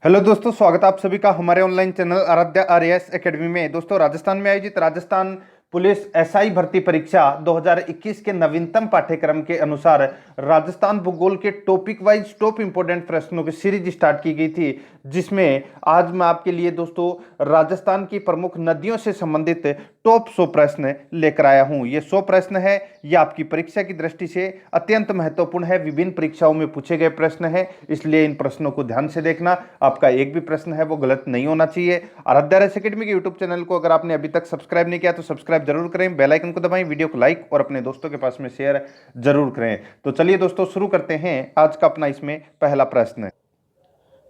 Hello दोस्तों, स्वागत है आप सभी का हमारे online channel Aaradhya RAS academy में। दोस्तों, राजस्थान में आयोजित राजस्थान पुलिस एसआई भर्ती परीक्षा 2021 के नवीनतम पाठ्यक्रम के अनुसार राजस्थान भूगोल के टॉपिक वाइज टॉप इंपोर्टेंट प्रश्नों की सीरीज स्टार्ट की गई थी, जिसमें आज मैं आपके लिए दोस्तों राजस्थान की प्रमुख नदियों से संबंधित टॉप 100 प्रश्न लेकर आया हूं। ये 100 प्रश्न है, ये आपकी परीक्षा की दृष्टि से अत्यंत महत्वपूर्ण है। विभिन्न परीक्षाओं में पूछे गए प्रश्न है, इसलिए इन प्रश्नों को ध्यान से देखना। आपका एक भी प्रश्न है वो गलत नहीं होना चाहिए। आराध्या आरएएस एकेडमी के यूट्यूब चैनल को अगर आपने अभी तक सब्सक्राइब नहीं किया तो सब्सक्राइब जरूर करें, बेल आइकन को दबाएं, वीडियो को लाइक और अपने दोस्तों के पास में शेयर जरूर करें। तो चलिए दोस्तों, शुरू करते हैं आज का अपना इसमें पहला प्रश्न।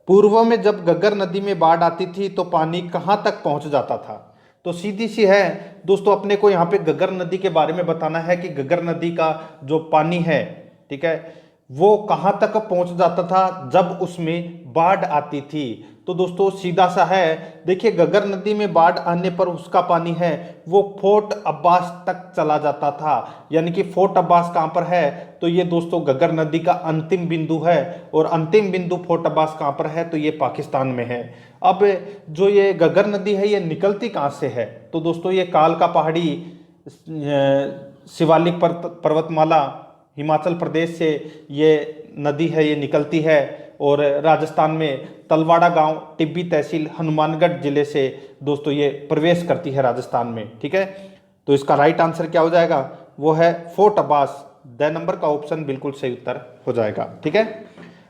पूर्व में जब घग्गर नदी में बाढ़ आती थी तो पानी कहां तक पहुंच जाता था? तो सीधी सी है दोस्तों, अपने को यहाँ पे घग्गर नदी के बारे में बताना है कि घग्गर नदी का जो पानी है, ठीक है, वो कहां तक पहुंच जाता था जब उसमें बाढ़ आती थी। तो दोस्तों सीधा सा है, देखिए घग्गर नदी में बाढ़ आने पर उसका पानी है वो फोर्ट अब्बास तक चला जाता था। यानी कि फोर्ट अब्बास कहां पर है? तो ये दोस्तों घग्गर नदी का अंतिम बिंदु है, और अंतिम बिंदु फोर्ट अब्बास कहां पर है? तो ये पाकिस्तान में है। अब जो ये घग्गर नदी है ये निकलती कहां से है? तो दोस्तों ये कालका पहाड़ी शिवालिक पर्वतमाला हिमाचल प्रदेश से ये नदी है, ये निकलती है, और राजस्थान में तलवाड़ा गांव टिब्बी तहसील हनुमानगढ़ जिले से दोस्तों ये प्रवेश करती है राजस्थान में। ठीक है, तो इसका राइट आंसर क्या हो जाएगा? वो है फोर्ट अब्बास। द नंबर का ऑप्शन बिल्कुल सही उत्तर हो जाएगा। ठीक है,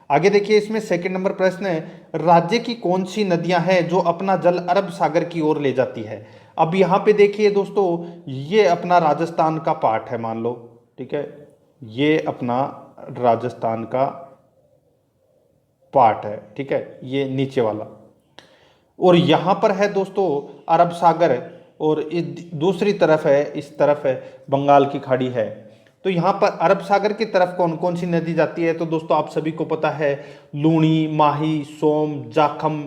आगे देखिए, इसमें सेकंड नंबर प्रश्न है, राज्य की कौन सी नदियां हैं जो अपना जल अरब सागर की ओर ले जाती है? अब यहां पे देखिए दोस्तों, ये अपना राजस्थान का पार्ट है, मान लो। ठीक है, ये अपना राजस्थान का पार्ट है। ठीक है, ये नीचे वाला, और यहां पर है दोस्तों अरब सागर, और दूसरी तरफ है, इस तरफ है बंगाल की खाड़ी है। तो यहां पर अरब सागर की तरफ कौन कौन सी नदी जाती है? तो दोस्तों आप सभी को पता है, लूणी, माही, सोम, जाखम,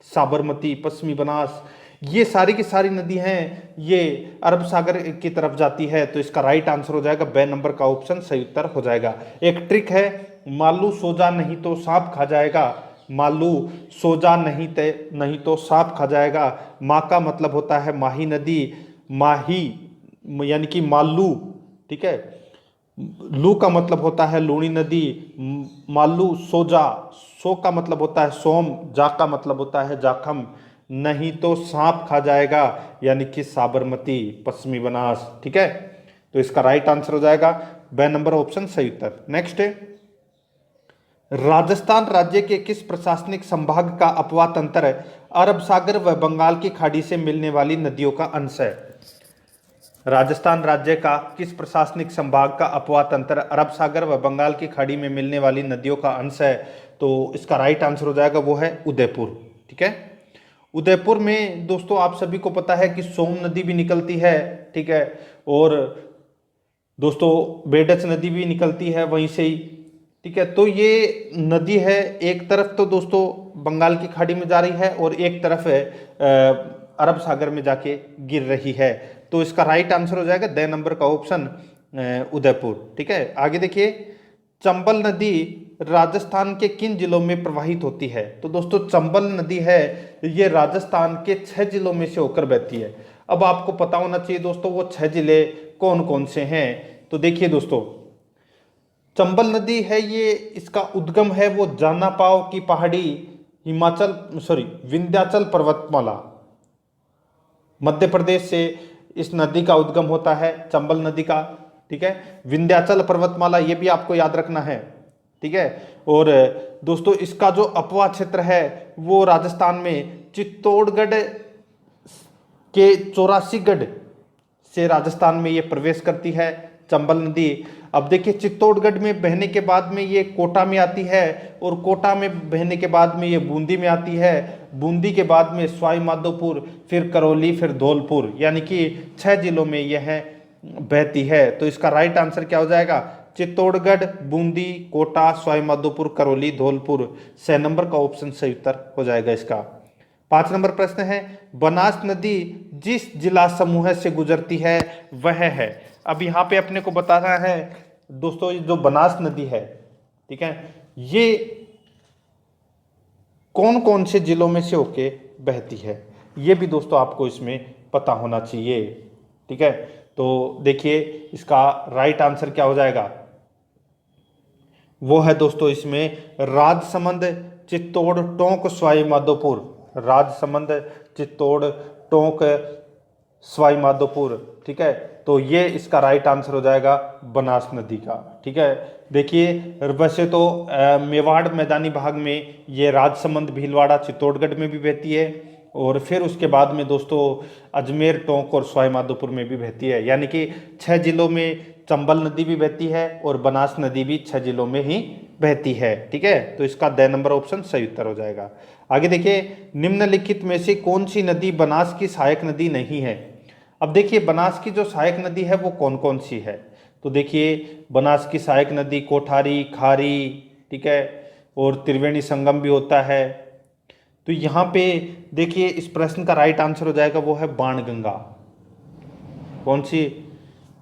साबरमती, पश्चिमी बनास, ये सारी की सारी नदी हैं, ये अरब सागर की तरफ जाती है। तो इसका राइट आंसर हो जाएगा बे नंबर का ऑप्शन सही उत्तर हो जाएगा। एक ट्रिक है, मालू सोजा नहीं तो सांप खा जाएगा। मालू सोजा नहीं तो सांप खा जाएगा। माँ का मतलब होता है माही नदी, माही यानी कि मालू। ठीक है, लू का मतलब होता है लूणी नदी, मालू सोजा, सो का मतलब होता है सोम, जा का मतलब होता है जाखम, नहीं तो सांप खा जाएगा यानी कि साबरमती, पश्चिमी बनास। ठीक है, तो इसका राइट आंसर हो जाएगा बे नंबर ऑप्शन सही उत्तर। नेक्स्ट है, राजस्थान राज्य के किस प्रशासनिक संभाग का अपवा तंत्र अरब सागर व बंगाल की खाड़ी से मिलने वाली नदियों का अंश है? राजस्थान राज्य का किस प्रशासनिक संभाग का अपवा तंत्र अरब सागर व बंगाल की खाड़ी में मिलने वाली नदियों का अंश है? तो इसका राइट आंसर हो जाएगा वो है उदयपुर। ठीक है, उदयपुर में दोस्तों आप सभी को पता है कि सोम नदी भी निकलती है। ठीक है, और दोस्तों बेडच नदी भी निकलती है वहीं से ही। ठीक है, तो ये नदी है, एक तरफ तो दोस्तों बंगाल की खाड़ी में जा रही है और एक तरफ है अरब सागर में जाके गिर रही है। तो इसका राइट आंसर हो जाएगा द नंबर का ऑप्शन उदयपुर। ठीक है, आगे देखिए, चंबल नदी राजस्थान के किन जिलों में प्रवाहित होती है? तो दोस्तों चंबल नदी है, ये राजस्थान के 6 जिलों में से होकर बहती है। अब आपको पता होना चाहिए दोस्तों वो 6 जिले कौन कौन से हैं। तो देखिए दोस्तों, चंबल नदी है, ये इसका उद्गम है वो जाना पाव की पहाड़ी विंध्याचल पर्वतमाला, मध्य प्रदेश से इस नदी का उद्गम होता है, चंबल नदी का। ठीक है, विंध्याचल पर्वतमाला ये भी आपको याद रखना है। ठीक है, और दोस्तों इसका जो अपवा क्षेत्र है वो राजस्थान में चित्तौड़गढ़ के 84गढ़ से राजस्थान में ये प्रवेश करती है चंबल नदी। अब देखिए, चित्तौड़गढ़ में बहने के बाद में ये कोटा में आती है, और कोटा में बहने के बाद में ये बूंदी में आती है, बूंदी के बाद में सवाई माधोपुर, फिर करौली, फिर धौलपुर, यानी कि 6 जिलों में यह बहती है। तो इसका राइट आंसर क्या हो जाएगा? चित्तौड़गढ़, बूंदी, कोटा, सवाई माधोपुर, करौली, धौलपुर। 6 नंबर का ऑप्शन सही उत्तर हो जाएगा इसका। 5 नंबर प्रश्न है, बनास नदी जिस जिला समूह से गुजरती है वह है? अब यहाँ पे अपने को बताना है दोस्तों, जो बनास नदी है, ठीक है, ये कौन कौन से जिलों में से होके बहती है, ये भी दोस्तों आपको इसमें पता होना चाहिए। ठीक है, तो देखिए इसका राइट आंसर क्या हो जाएगा, वो है दोस्तों इसमें राजसमंद, चित्तौड़, टोंक, सवाई माधोपुर। राजसमंद, चित्तौड़, टोंक, सवाई माधोपुर। ठीक है, तो ये इसका राइट आंसर हो जाएगा बनास नदी का। ठीक है, देखिए वैसे तो मेवाड़ मैदानी भाग में ये राजसमंद, भीलवाड़ा, चित्तौड़गढ़ में भी बहती है, और फिर उसके बाद में दोस्तों अजमेर, टोंक और सवाई माधोपुर में भी बहती है। यानी कि 6 जिलों में चंबल नदी भी बहती है और बनास नदी भी 6 जिलों में ही बहती है। ठीक है, तो इसका द नंबर ऑप्शन सही उत्तर हो जाएगा। आगे देखिए, निम्नलिखित में से कौन सी नदी बनास की सहायक नदी नहीं है। अब देखिए बनास की जो सहायक नदी है वो कौन कौन सी है, तो देखिए बनास की सहायक नदी कोठारी, खारी, ठीक है, और त्रिवेणी संगम भी होता है। तो यहाँ पे देखिए इस प्रश्न का राइट आंसर हो जाएगा वो है बाणगंगा। कौन सी?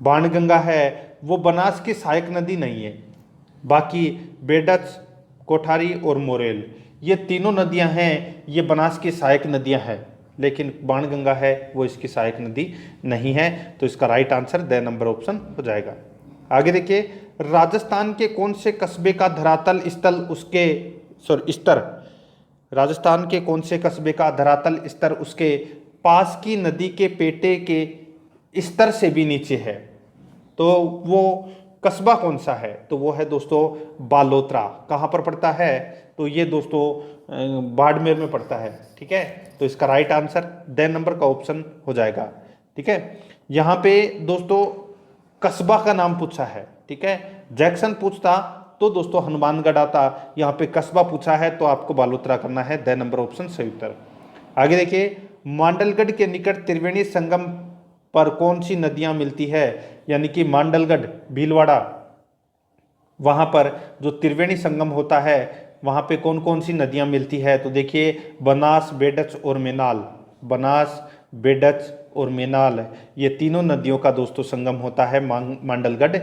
बाणगंगा है, वो बनास की सहायक नदी नहीं है। बाकी बेडच, कोठारी और मोरेल, ये तीनों नदियां हैं, ये बनास की सहायक नदियां हैं, लेकिन बाणगंगा है वो इसकी सहायक नदी नहीं है। तो इसका right answer the number option हो जाएगा। आगे देखिए, राजस्थान के कौन से कस्बे का धरातल स्थल उसके स्तर, राजस्थान के कौन से कस्बे का धरातल स्तर उसके पास की नदी के पेटे के स्तर से भी नीचे है, तो वो कस्बा कौन सा है, तो वो है दोस्तों बालोतरा। कहाँ पर पड़ता है, तो ये दोस्तों बाड़मेर में पड़ता है। ठीक है, तो इसका राइट आंसर द नंबर का ऑप्शन हो जाएगा। ठीक है, यहाँ पे दोस्तों कस्बा का नाम पूछा है। ठीक है, जैक्सन पूछता तो दोस्तों हनुमानगढ़ आता, यहाँ पे कस्बा पूछा है तो आपको बालोतरा करना है, द नंबर ऑप्शन सही उत्तर। आगे देखिए, मांडलगढ़ के निकट त्रिवेणी संगम पर कौन सी नदियां मिलती है, यानी कि मांडलगढ़, भीलवाड़ा, वहां पर जो त्रिवेणी संगम होता है वहां पे कौन कौन सी नदियां मिलती है, तो देखिए बनास, बेडच और मेनाल। बनास, बेडच और मेनाल, ये तीनों नदियों का दोस्तों संगम होता है मांडलगढ़,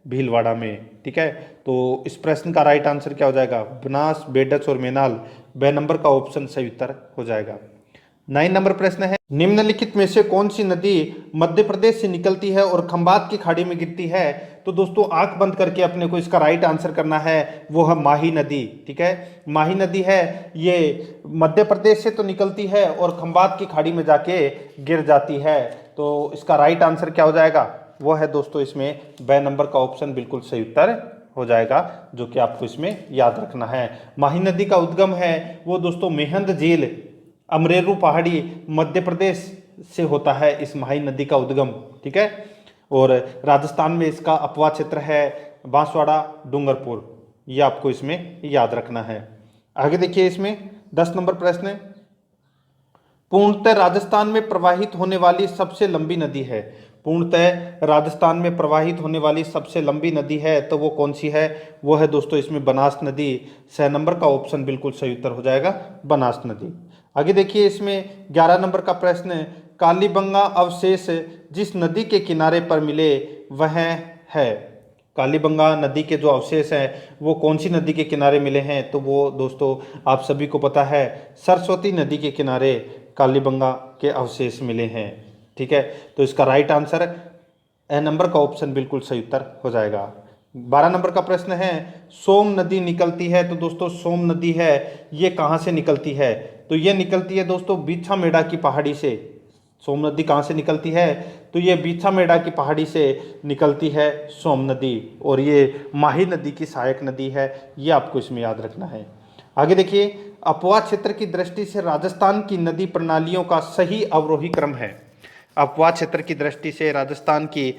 भीलवाड़ा में। ठीक है, तो इस प्रश्न का राइट आंसर क्या हो जाएगा, बनास, बेडच और मेनाल, ब नंबर का ऑप्शन सही उत्तर हो जाएगा। 9 नंबर प्रश्न है, निम्नलिखित में से कौन सी नदी मध्य प्रदेश से निकलती है और खंबात की खाड़ी में गिरती है, तो दोस्तों आंख बंद करके अपने को इसका राइट आंसर करना है, वो है माही नदी। ठीक है, माही नदी है, ये मध्य प्रदेश से तो निकलती है और खंबात की खाड़ी में जाके गिर जाती है। तो इसका राइट आंसर क्या हो जाएगा, वो है दोस्तों इसमें ब नंबर का ऑप्शन बिल्कुल सही उत्तर हो जाएगा, जो कि आपको इसमें याद रखना है। माही नदी का उद्गम है वो दोस्तों मेहंद झील, अमरेरू पहाड़ी, मध्य प्रदेश से होता है इस माही नदी का उद्गम। ठीक है, और राजस्थान में इसका अपवा क्षेत्र है बांसवाड़ा, डूंगरपुर, ये आपको इसमें याद रखना है। आगे देखिए, इसमें 10 नंबर प्रश्न है, पूर्णतः राजस्थान में प्रवाहित होने वाली सबसे लंबी नदी है। पूर्णतः राजस्थान में प्रवाहित होने वाली सबसे लंबी नदी है, तो वो कौन सी है, वो है दोस्तों इसमें बनास नदी। 6 नंबर का ऑप्शन बिल्कुल सही उत्तर हो जाएगा, बनास नदी। आगे देखिए, इसमें 11 नंबर का प्रश्न है, कालीबंगा अवशेष जिस नदी के किनारे पर मिले वह है। कालीबंगा नदी के जो अवशेष हैं वो कौन सी नदी के किनारे मिले हैं, तो वो दोस्तों आप सभी को पता है सरस्वती नदी के किनारे कालीबंगा के अवशेष मिले हैं। ठीक है, तो इसका राइट आंसर ए नंबर का ऑप्शन बिल्कुल सही उत्तर हो जाएगा। 12 नंबर का प्रश्न है, सोम नदी निकलती है, तो दोस्तों सोम नदी है ये कहाँ से निकलती है, तो ये निकलती है दोस्तों बीछा मेड़ा की पहाड़ी से। सोम नदी कहाँ से निकलती है, तो ये बीछा मेड़ा की पहाड़ी से निकलती है सोम नदी, और ये माही नदी की सहायक नदी है, ये आपको इसमें याद रखना है। आगे देखिए, अपवा क्षेत्र की दृष्टि से राजस्थान की नदी प्रणालियों का सही अवरोही क्रम है। अपवा क्षेत्र की दृष्टि से राजस्थान की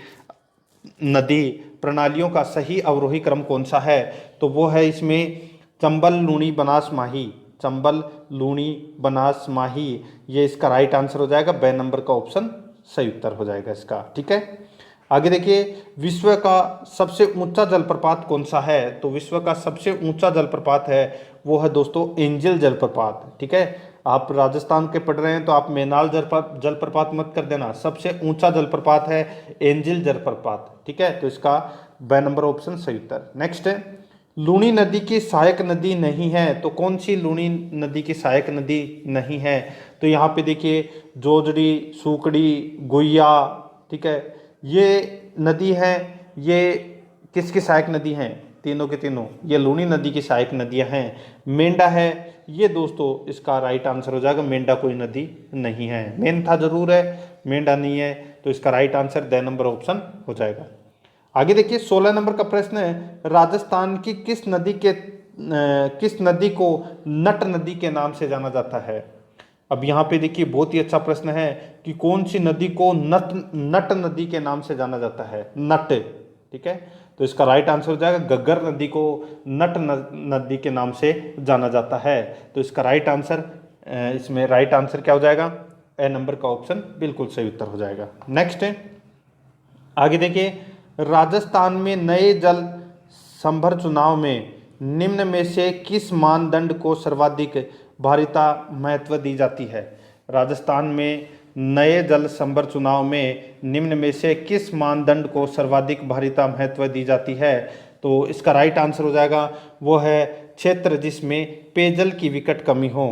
नदी प्रणालियों का सही अवरोही क्रम कौन सा है, तो वो है इसमें चंबल, लूणी, बनास, माही। चंबल, लूणी, बनास, माही, ये इसका राइट आंसर हो जाएगा, ब नंबर का ऑप्शन सही उत्तर हो जाएगा इसका। ठीक है, आगे देखिए, विश्व का सबसे ऊंचा जलप्रपात कौन सा है, तो विश्व का सबसे ऊंचा जलप्रपात है वो है दोस्तों एंजल जलप्रपात। ठीक है, आप राजस्थान के पढ़ रहे हैं तो आप मेनाल जलप्रपात मत कर देना, सबसे ऊंचा जलप्रपात है एंजल जलप्रपात। ठीक है, तो इसका ब नंबर ऑप्शन सही उत्तर। नेक्स्ट है, लूणी नदी की सहायक नदी नहीं है, तो कौन सी लूणी नदी की सहायक नदी नहीं है? तो यहाँ पे देखिए जोजड़ी, सूकड़ी, गुइया, ठीक है, ये नदी है, ये किसकी सहायक नदी हैं? तीनों के तीनों ये लूणी नदी की सहायक नदियां हैं। मेंढा है, ये दोस्तों इसका राइट आंसर हो जाएगा, मेंढा कोई नदी नहीं है। मेन था जरूर है, मेंढा नहीं है, तो इसका right answer the number option हो जाएगा। आगे देखिए 16 नंबर का प्रश्न है, राजस्थान की किस नदी को नट नदी के नाम से जाना जाता है? अब यहाँ पे देखिए बहुत ही अच्छा प्रश्न है कि कौन सी नदी को नट नदी के नाम से जाना जाता है? नट, ठीक है, तो इसका राइट आंसर हो जाएगा घग्गर नदी को नट नदी के नाम से जाना जाता है। तो इसका राइट आंसर, इसमें राइट आंसर क्या हो जाएगा? ए नंबर का ऑप्शन बिल्कुल सही उत्तर हो जाएगा। नेक्स्ट है, आगे देखिए, राजस्थान में नए जल संभर चुनाव में निम्न में से किस मानदंड को सर्वाधिक भारिता महत्व दी जाती है? राजस्थान में नए जल संभर चुनाव में निम्न में से किस मानदंड को सर्वाधिक भारिता महत्व दी जाती है? तो इसका राइट आंसर हो जाएगा, वो है क्षेत्र जिसमें पेयजल की विकट कमी हो।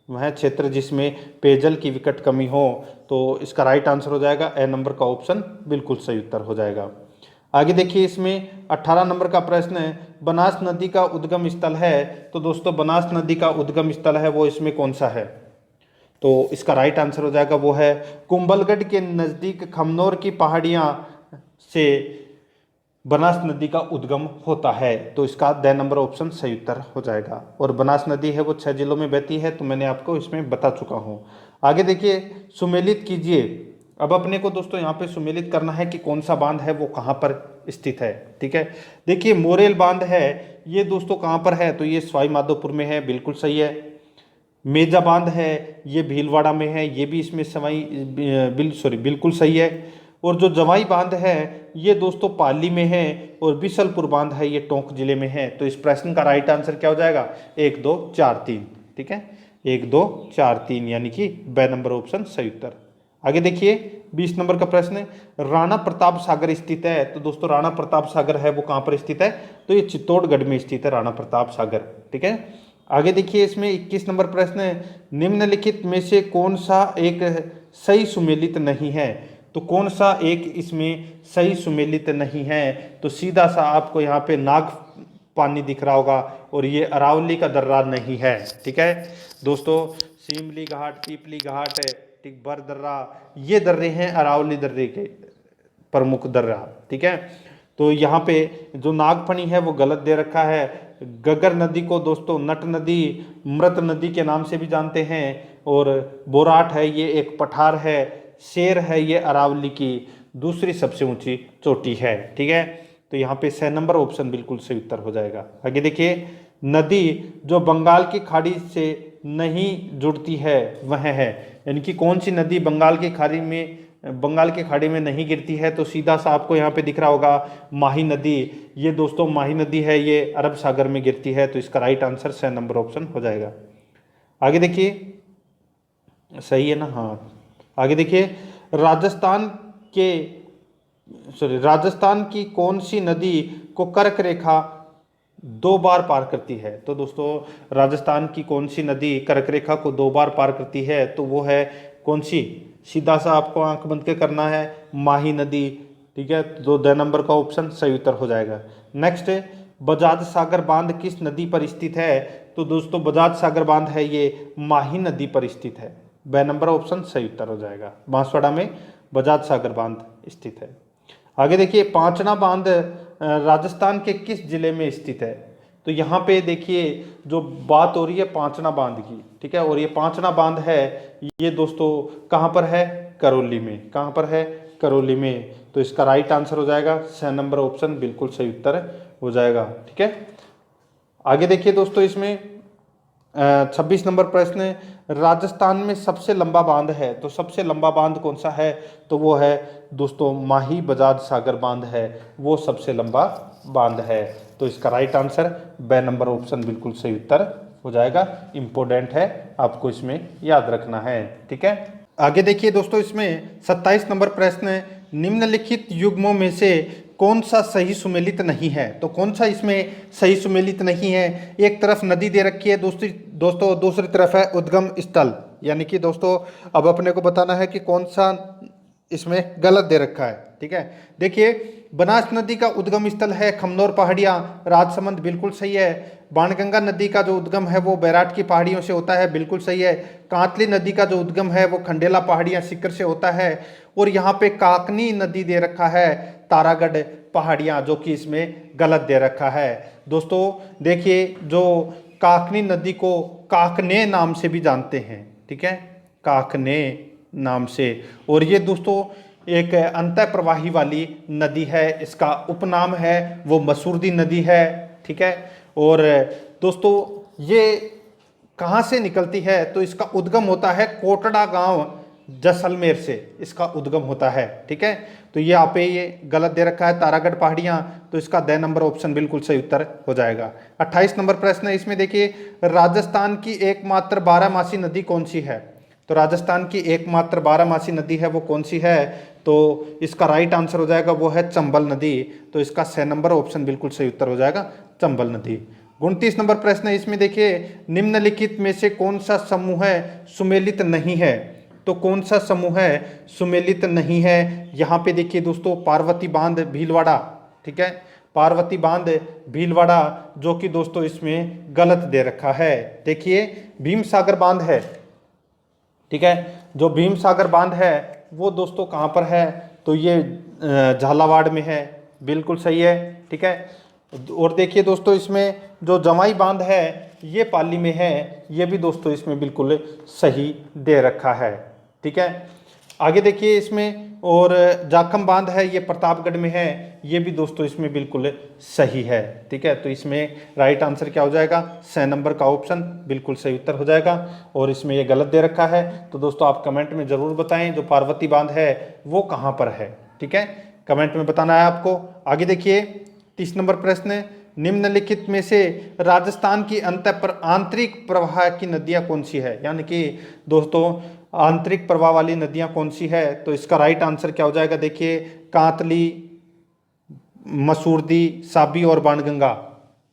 वह क्षेत्र जिसमें पेयजल की विकट कमी हो, तो इसका राइट आंसर हो जाएगा ए नंबर का ऑप्शन बिल्कुल सही उत्तर हो जाएगा। आगे देखिए इसमें 18 नंबर का प्रश्न है, बनास नदी का उद्गम स्थल है, तो दोस्तों बनास नदी का उद्गम स्थल है वो इसमें कौन सा है? तो इसका राइट आंसर हो जाएगा, वो है कुंभलगढ़ के नज़दीक खमनोर की पहाड़ियाँ से बनास नदी का उद्गम होता है। तो इसका द नंबर ऑप्शन सही उत्तर हो जाएगा। और बनास नदी है वो 6 जिलों में बहती है, तो मैंने आपको इसमें बता चुका हूँ। आगे देखिए, सुमेलित कीजिए। अब अपने को दोस्तों यहाँ पे सुमेलित करना है कि कौन सा बांध है वो कहाँ पर स्थित है, ठीक है। देखिए मोरेल बांध है, ये दोस्तों कहाँ पर है? तो ये सवाई माधोपुर में है, बिल्कुल सही है। मेजा बांध है, ये भीलवाड़ा में है, ये भी इसमें बिल्कुल सही है। और जो जवाई बांध है ये दोस्तों पाली में है, और बिशलपुर बांध है ये टोंक जिले में है। तो इस प्रश्न का राइट आंसर क्या हो जाएगा? 1 2 4 3, ठीक है, 1 2 4 3 यानी कि ब नंबर ऑप्शन सही उत्तर। आगे देखिए 20 नंबर का प्रश्न है, राणा प्रताप सागर स्थित है, तो दोस्तों राणा प्रताप सागर है वो कहाँ पर स्थित है? तो ये चित्तौड़गढ़ में स्थित है राणा प्रताप सागर, ठीक है। आगे देखिए इसमें 21 नंबर प्रश्न है, निम्नलिखित में से कौन सा एक सही सुमेलित नहीं है? तो कौन सा एक इसमें सही सुमेलित नहीं है? तो सीधा सा आपको यहाँ पे नाग पानी दिख रहा होगा, और ये अरावली का दर्रा नहीं है, ठीक है दोस्तों। सीमली घाट, पीपली घाट है, ठीक, बर दर्रा, ये दर्रे हैं अरावली दर्रे के प्रमुख दर्रा, ठीक है। तो यहाँ पे जो नागफनी है वो गलत दे रखा है। गगर नदी को दोस्तों नट नदी, मृत नदी के नाम से भी जानते हैं। और बोराट है ये एक पठार है। शेर है ये अरावली की दूसरी सबसे ऊंची चोटी है, ठीक है। तो यहाँ पे 6 नंबर ऑप्शन बिल्कुल सही उत्तर हो जाएगा। आगे देखिए, नदी जो बंगाल की खाड़ी से नहीं जुड़ती है वह है, यानी कि कौन सी नदी बंगाल की खाड़ी में नहीं गिरती है? तो सीधा सा आपको यहाँ पे दिख रहा होगा माही नदी, ये दोस्तों माही नदी है, ये अरब सागर में गिरती है। तो इसका राइट आंसर 6 नंबर ऑप्शन हो जाएगा। आगे देखिए, सही है ना? हाँ, आगे देखिए, राजस्थान की कौन सी नदी को कर्क रेखा 2 बार पार करती है? तो दोस्तों राजस्थान की कौन सी नदी कर्क रेखा को 2 बार पार करती है? तो वो है कौन सी? सीधा सा आपको आंख बंद के करना है, माही नदी, ठीक है। तो द नंबर का ऑप्शन सही उत्तर हो जाएगा। नेक्स्ट है, बजाज सागर बांध किस नदी पर स्थित है? तो दोस्तों बजाज सागर बांध है ये माही नदी पर स्थित है, ब नंबर ऑप्शन सही उत्तर हो जाएगा। बांसवाड़ा में बजाज सागर बांध स्थित है। आगे देखिए, पांचना बांध राजस्थान के किस जिले में स्थित है? तो यहाँ पे देखिए जो बात हो रही है पांचना बांध की, ठीक है, और ये पांचना बांध है ये दोस्तों कहाँ पर है? करौली में। कहाँ पर है? करौली में। तो इसका राइट आंसर हो जाएगा 6 नंबर ऑप्शन बिल्कुल सही उत्तर हो जाएगा, ठीक है। आगे देखिए दोस्तों, इसमें 26 नंबर प्रश्न है, राजस्थान में सबसे लंबा बांध है, तो सबसे लंबा बांध कौन सा है? तो वो है दोस्तों माही बजाज सागर बांध है, वो सबसे लंबा बांध है। तो इसका राइट आंसर ब नंबर ऑप्शन बिल्कुल सही उत्तर हो जाएगा। इंपॉर्टेंट है, आपको इसमें याद रखना है, ठीक है। आगे देखिए दोस्तों, इसमें 27 नंबर प्रश्न है, निम्नलिखित युग्मों में से कौन सा सही सुमेलित नहीं है। तो कौन सा इसमें सही सुमेलित नहीं है, एक तरफ नदी दे रखी है, दूसरी तरफ है उद्गम स्थल, यानी कि दोस्तों अब अपने को बताना है कि कौन सा इसमें गलत दे रखा है। ठीक है, देखिए बनास नदी का उद्गम स्थल है खमनोर पहाड़ियाँ, राजसमंद, बिल्कुल सही है। बाणगंगा नदी का जो उद्गम है वो बैराट की पहाड़ियों से होता है, बिल्कुल सही है। कांतली नदी का जो उद्गम है वो खंडेला पहाड़ियाँ सिकर से होता है। और यहाँ पे काकनी नदी दे रखा है तारागढ़ पहाड़ियाँ, जो कि इसमें गलत दे रखा है। दोस्तों देखिए, जो काकनी नदी को काकने नाम से भी जानते हैं, ठीक है, काकने नाम से। और ये दोस्तों एक अंतः प्रवाही वाली नदी है, इसका उपनाम है वो मसूरदी नदी है। ठीक है, और दोस्तों ये कहाँ से निकलती है, तो इसका उद्गम होता है कोटड़ा गांव जैसलमेर से, इसका उद्गम होता है। ठीक है, तो ये आप ये गलत दे रखा है तारागढ़ पहाड़ियाँ, तो इसका द नंबर ऑप्शन बिल्कुल सही उत्तर हो जाएगा। 28 नंबर प्रश्न है, इसमें देखिए राजस्थान की एकमात्र बारहमासी नदी कौन सी है। तो राजस्थान की एकमात्र बारहमासी नदी है वो कौन सी है, तो इसका राइट आंसर हो जाएगा वो है चंबल नदी। तो इसका 6 नंबर ऑप्शन बिल्कुल सही उत्तर हो जाएगा चंबल नदी। 29 नंबर प्रश्न है, इसमें देखिए निम्नलिखित में से कौन सा समूह सुमेलित नहीं है। तो कौन सा समूह सुमेलित नहीं है, यहाँ पे देखिए दोस्तों पार्वती बांध भीलवाड़ा, ठीक है, पार्वती बांध भीलवाड़ा, जो कि दोस्तों इसमें गलत दे रखा है। देखिए भीम सागर बांध है, ठीक है, जो भीम सागर बांध है वो दोस्तों कहाँ पर है, तो ये झालावाड़ में है, बिल्कुल सही है। ठीक है, और देखिए दोस्तों इसमें जो जमाई बांध है ये पाली में है, ये भी दोस्तों इसमें बिल्कुल सही दे रखा है। ठीक है, आगे देखिए इसमें, और जाखम बांध है ये प्रतापगढ़ में है, ये भी दोस्तों इसमें बिल्कुल सही है। ठीक है, तो इसमें राइट आंसर क्या हो जाएगा, 6 नंबर का ऑप्शन बिल्कुल सही उत्तर हो जाएगा। और इसमें ये गलत दे रखा है, तो दोस्तों आप कमेंट में ज़रूर बताएं जो पार्वती बांध है वो कहाँ पर है। ठीक है, कमेंट में बताना है आपको। आगे देखिए 30 नंबर प्रश्न, निम्नलिखित में से राजस्थान की आंतरिक प्रवाह की नदियाँ कौन सी है, यानी कि दोस्तों आंतरिक प्रवाह वाली नदियाँ कौन सी है, तो इसका राइट आंसर क्या हो जाएगा, देखिए कांतली, मसूरदी, साबी और बाणगंगा।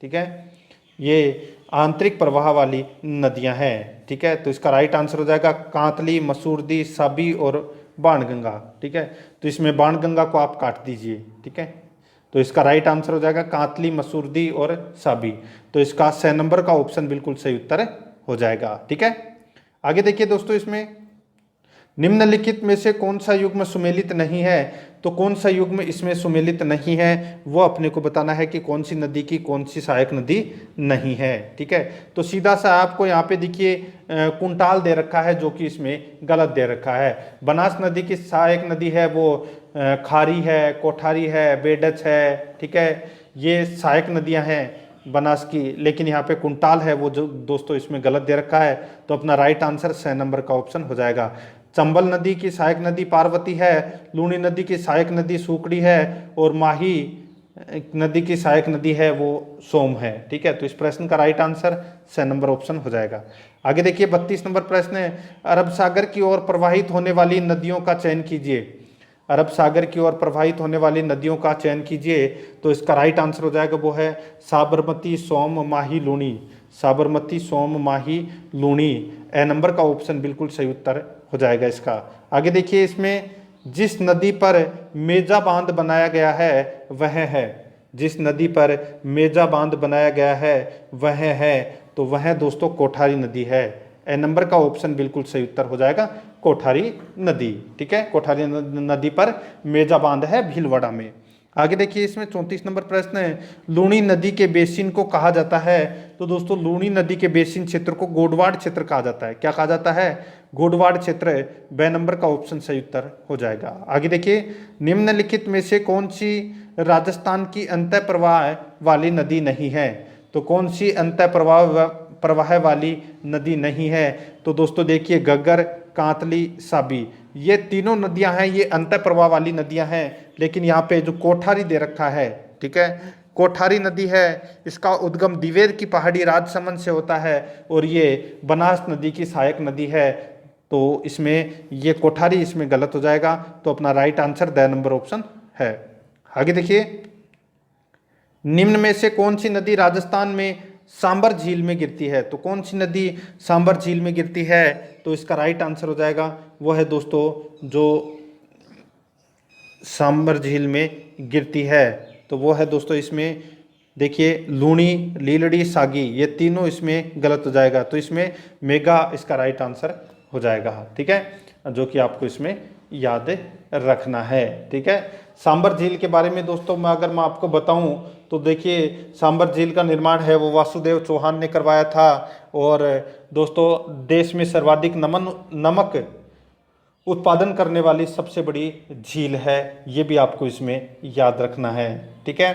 ठीक है, ये आंतरिक प्रवाह वाली नदियां हैं। ठीक है, तो इसका राइट आंसर हो जाएगा कांतली, मसूरदी, साबी और बाणगंगा। ठीक है, तो इसमें बाणगंगा को आप काट दीजिए। ठीक है, तो इसका राइट आंसर हो जाएगा कांतली, मसूरदी और साबी। तो इसका 6 नंबर का ऑप्शन बिल्कुल सही उत्तर हो जाएगा। ठीक है, आगे देखिए दोस्तों, इसमें निम्नलिखित में से कौन सा युग्म सुमेलित नहीं है। तो कौन सा युग्म इसमें सुमेलित नहीं है वो अपने को बताना है कि कौन सी नदी की कौन सी सहायक नदी नहीं है। ठीक है, तो सीधा सा आपको यहाँ पे देखिए कुंटाल दे रखा है, जो कि इसमें गलत दे रखा है। बनास नदी की सहायक नदी है वो खारी है, कोठारी है, बेडच है। ठीक है, ये सहायक नदियाँ हैं बनास की, लेकिन यहाँ पे कुंटाल है वो जो दोस्तों इसमें गलत दे रखा है। तो अपना राइट आंसर 6 नंबर का ऑप्शन हो जाएगा। चंबल नदी की सहायक नदी पार्वती है, लूणी नदी की सहायक नदी सूकड़ी है, और माही नदी की सहायक नदी है वो सोम है। ठीक है, तो इस प्रश्न का राइट आंसर 6 नंबर ऑप्शन हो जाएगा। आगे देखिए 32 नंबर प्रश्न है, अरब सागर की ओर प्रवाहित होने वाली नदियों का चयन कीजिए। अरब सागर की ओर प्रवाहित होने वाली नदियों का चयन कीजिए। तो इसका राइट आंसर हो जाएगा वो है साबरमती, सोम, माही, लूणी। साबरमती, सोम, माही, लूणी, ए नंबर का ऑप्शन बिल्कुल सही उत्तर हो जाएगा इसका। आगे देखिए इसमें जिस नदी पर मेजा बांध बनाया गया है वह है, जिस नदी पर मेजा बांध बनाया गया है वह है, तो वह दोस्तों कोठारी नदी है। ए नंबर का ऑप्शन बिल्कुल सही उत्तर हो जाएगा कोठारी नदी। ठीक है, कोठारी नदी पर मेजा बांध है भीलवाड़ा में। आगे देखिए इसमें 34 नंबर प्रश्न है, लूणी नदी के बेसिन को कहा जाता है। तो दोस्तों लूणी नदी के बेसिन क्षेत्र को गोडवाड़ क्षेत्र कहा जाता है। क्या कहा जाता है, गोडवाड़ क्षेत्र। बे नंबर का ऑप्शन सही उत्तर हो जाएगा। आगे देखिए निम्नलिखित में से कौन सी राजस्थान की अंतः प्रवाह वाली नदी नहीं है। तो कौन सी अंतः प्रवाह वाली नदी नहीं है, तो दोस्तों देखिए गग्गर, कांतली, साबी, ये तीनों नदियां हैं, ये अंतः प्रवाह वाली नदियां हैं। लेकिन यहाँ पे जो कोठारी दे रखा है, ठीक है, कोठारी नदी है, इसका उद्गम दिवेर की पहाड़ी राजसमंद से होता है, और ये बनास नदी की सहायक नदी है। तो इसमें ये कोठारी इसमें गलत हो जाएगा। तो अपना right answer the number option है। आगे देखिए, निम्न में से कौन सी नदी राजस्थान में सांबर झील में गिरती है? तो कौन सी नदी सांबर झील में गिरती है? तो इसका राइट आंसर हो जाएगा वो है दोस्तों जो सांबर झील में गिरती है, तो वो है दोस्तों इसमें देखिए लूणी, लीलड़ी, सागी, ये तीनों इसमें गलत हो जाएगा। तो इसमें मेगा इसका राइट आंसर हो जाएगा। ठीक है, जो कि आपको इसमें याद रखना है। ठीक है, सांबर झील के बारे में दोस्तों अगर मैं आपको बताऊं तो देखिए, सांबर झील का निर्माण है वो वासुदेव चौहान ने करवाया था। और दोस्तों देश में सर्वाधिक नमक उत्पादन करने वाली सबसे बड़ी झील है, ये भी आपको इसमें याद रखना है। ठीक है,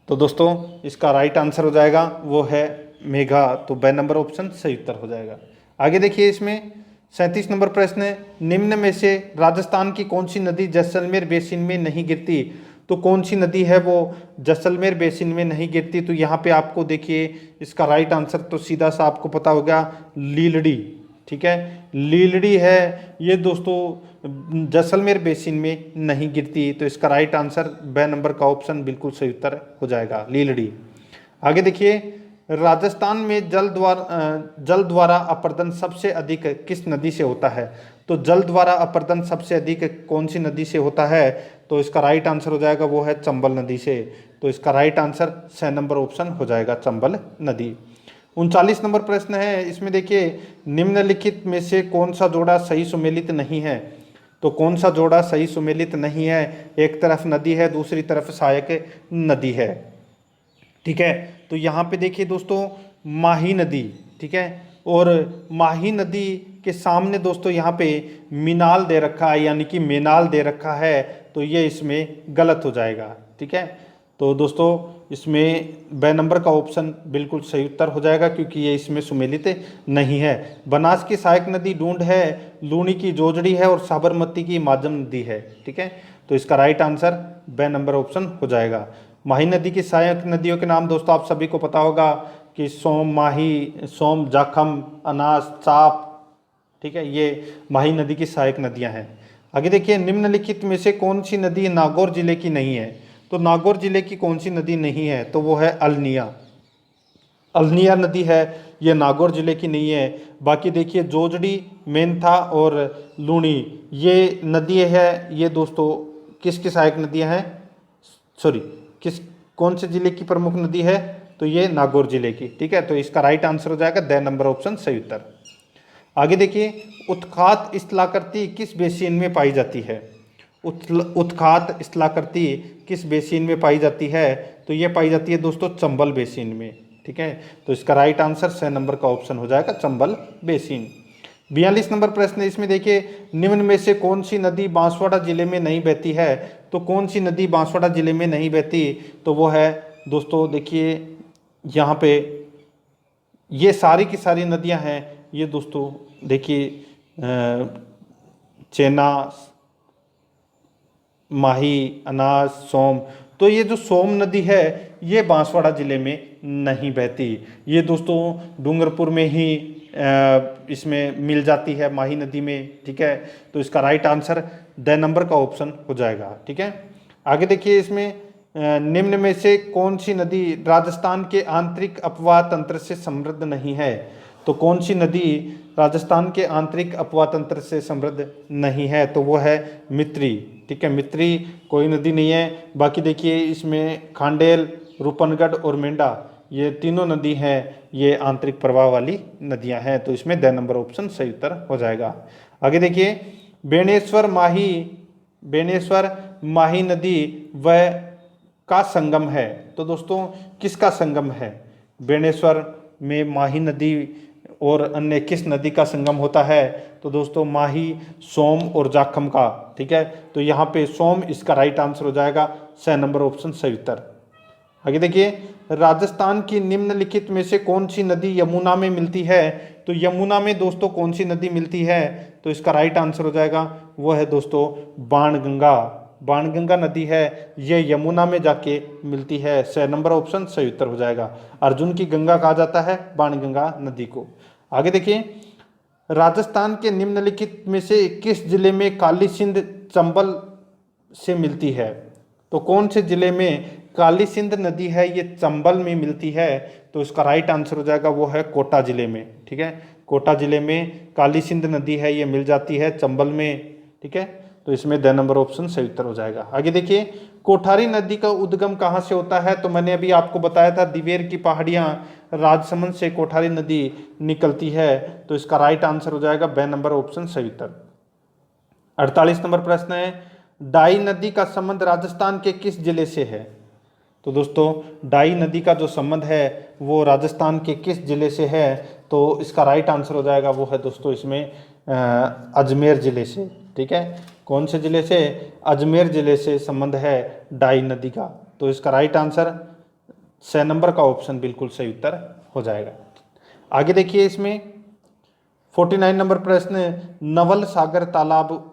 तो दोस्तों इसका राइट आंसर हो जाएगा वो है मेघा। तो ब नंबर ऑप्शन सही उत्तर हो जाएगा। आगे देखिए, इसमें 37 नंबर प्रश्न है, निम्न में से राजस्थान की कौन सी नदी जैसलमेर बेसिन में नहीं गिरती? तो कौन सी नदी है वो जैसलमेर बेसिन में नहीं गिरती? तो यहाँ पे आपको देखिए इसका राइट आंसर तो सीधा सा आपको पता होगा, लीलड़ी। ठीक है, लीलड़ी है ये दोस्तों जैसलमेर बेसिन में नहीं गिरती। तो इसका राइट आंसर ब नंबर का ऑप्शन बिल्कुल सही उत्तर हो जाएगा, लीलड़ी। आगे देखिए, राजस्थान में जल द्वारा अपर्दन सबसे अधिक किस नदी से होता है? तो जल द्वारा अपर्दन सबसे अधिक कौन सी नदी से होता है? तो इसका राइट आंसर हो जाएगा वो है चंबल नदी से। तो इसका राइट आंसर 6 नंबर ऑप्शन हो जाएगा, चंबल नदी। 39 नंबर प्रश्न है, इसमें देखिए निम्नलिखित में से कौन सा जोड़ा सही सुमेलित नहीं है? तो कौन सा जोड़ा सही सुमेलित नहीं है? एक तरफ नदी है, दूसरी तरफ सहायक नदी है। ठीक है, तो यहाँ पे देखिए दोस्तों माही नदी, ठीक है, और माही नदी के सामने दोस्तों यहाँ पे मीनाल दे रखा है, यानी कि मेनाल दे रखा है, तो ये इसमें गलत हो जाएगा। ठीक है, तो दोस्तों इसमें ब नंबर का ऑप्शन बिल्कुल सही उत्तर हो जाएगा, क्योंकि ये इसमें सुमेलित नहीं है। बनास की सहायक नदी डूंड है, लूणी की जोजड़ी है और साबरमती की माजम नदी है। ठीक है, तो इसका राइट आंसर ब नंबर ऑप्शन हो जाएगा। माही नदी की सहायक नदियों के नाम दोस्तों आप सभी को पता होगा कि सोम, माही, सोम, जाखम, अनास, चाप। ठीक है, ये माही नदी की सहायक नदियां हैं। आगे देखिए, निम्नलिखित में से कौन सी नदी नागौर जिले की नहीं है? तो नागौर जिले की कौन सी नदी नहीं है? तो वो है अल्निया। अल्निया नदी है, ये नागौर जिले की नहीं है। बाकी देखिए जोजड़ी, मेंथा और लूणी, ये नदी है, ये दोस्तों किसकी सहायक नदियां हैं? सॉरी, कौन से जिले की प्रमुख नदी है? तो ये नागौर जिले की। ठीक है, तो इसका राइट आंसर हो जाएगा द नंबर ऑप्शन सही उत्तर। आगे देखिए, उत्खात स्थलाकृति किस बेसिन में पाई जाती है? उत्खात स्थलाकृति किस बेसिन में पाई जाती है? तो ये पाई जाती है दोस्तों चंबल बेसिन में। ठीक है, तो इसका राइट आंसर 6 नंबर का ऑप्शन हो जाएगा, चंबल बेसिन। 42 नंबर प्रश्न, इसमें देखिए निम्न में से कौन सी नदी बांसवाड़ा जिले में नहीं बहती है? तो कौन सी नदी बांसवाड़ा जिले में नहीं बहती? तो वो है दोस्तों देखिए यहाँ पे ये सारी की सारी नदियां हैं, ये दोस्तों देखिए चेना, माही, अनास, सोम। तो ये जो सोम नदी है ये बांसवाड़ा जिले में नहीं बहती, ये दोस्तों डूंगरपुर में ही इसमें मिल जाती है, माही नदी में। ठीक है, तो इसका राइट आंसर द नंबर का ऑप्शन हो जाएगा। ठीक है, आगे देखिए, इसमें निम्न में से कौन सी नदी राजस्थान के आंतरिक अपवाह तंत्र से समृद्ध नहीं है? तो कौन सी नदी राजस्थान के आंतरिक अपवाह तंत्र से समृद्ध नहीं है? तो वो है मित्री। ठीक है, मित्री कोई नदी नहीं है। बाकी देखिए इसमें खांडेल, रूपनगढ़ और मेंढा, ये तीनों नदी हैं, ये आंतरिक प्रवाह वाली नदियां हैं। तो इसमें द नंबर ऑप्शन सही उत्तर हो जाएगा। आगे देखिए, बेणेश्वर माही नदी व का संगम है। तो दोस्तों किसका संगम है? बेणेश्वर में माही नदी और अन्य किस नदी का संगम होता है? तो दोस्तों माही, सोम और जाखम का। ठीक है, तो यहाँ पे सोम इसका राइट आंसर हो जाएगा, 6 नंबर ऑप्शन सही उत्तर। आगे देखिए, राजस्थान की निम्नलिखित में से कौन सी नदी यमुना में मिलती है? तो यमुना में दोस्तों कौन सी नदी मिलती है? तो इसका राइट आंसर हो जाएगा वो है दोस्तों बाणगंगा। बाणगंगा नदी है, ये यमुना में जाके मिलती है, 6 नंबर ऑप्शन सही उत्तर हो जाएगा। अर्जुन की गंगा कहा जाता है बाणगंगा नदी को। आगे देखिए, राजस्थान के निम्नलिखित में से किस जिले में काली सिंध, चंबल से मिलती है। तो कौन से जिले में काली सिंध नदी है, ये चंबल में मिलती है। तो इसका राइट आंसर हो जाएगा वो है कोटा जिले में। ठीक है, कोटा जिले में काली सिंध नदी है, ये मिल जाती है चंबल में। ठीक है, तो इसमें द नंबर ऑप्शन सही उत्तर हो जाएगा। आगे देखिए, कोठारी नदी का उद्गम कहाँ से होता है। तो मैंने अभी आपको बताया था दिवेर की पहाड़ियाँ, राजसमंद से कोठारी नदी निकलती है। तो इसका राइट आंसर हो जाएगा ब नंबर ऑप्शन सही उत्तर। 48 नंबर प्रश्न है, डाई नदी का संबंध राजस्थान के किस जिले से है। तो दोस्तों, डाई नदी का जो संबंध है वो राजस्थान के किस जिले से है। तो इसका राइट आंसर हो जाएगा वो है दोस्तों इसमें अजमेर जिले से। ठीक है, कौन से जिले से, अजमेर जिले से संबंध है डाई नदी का। तो इसका राइट आंसर 6 नंबर का ऑप्शन बिल्कुल सही उत्तर हो जाएगा। आगे देखिए, इसमें 49 नंबर प्रश्न, नवल सागर तालाब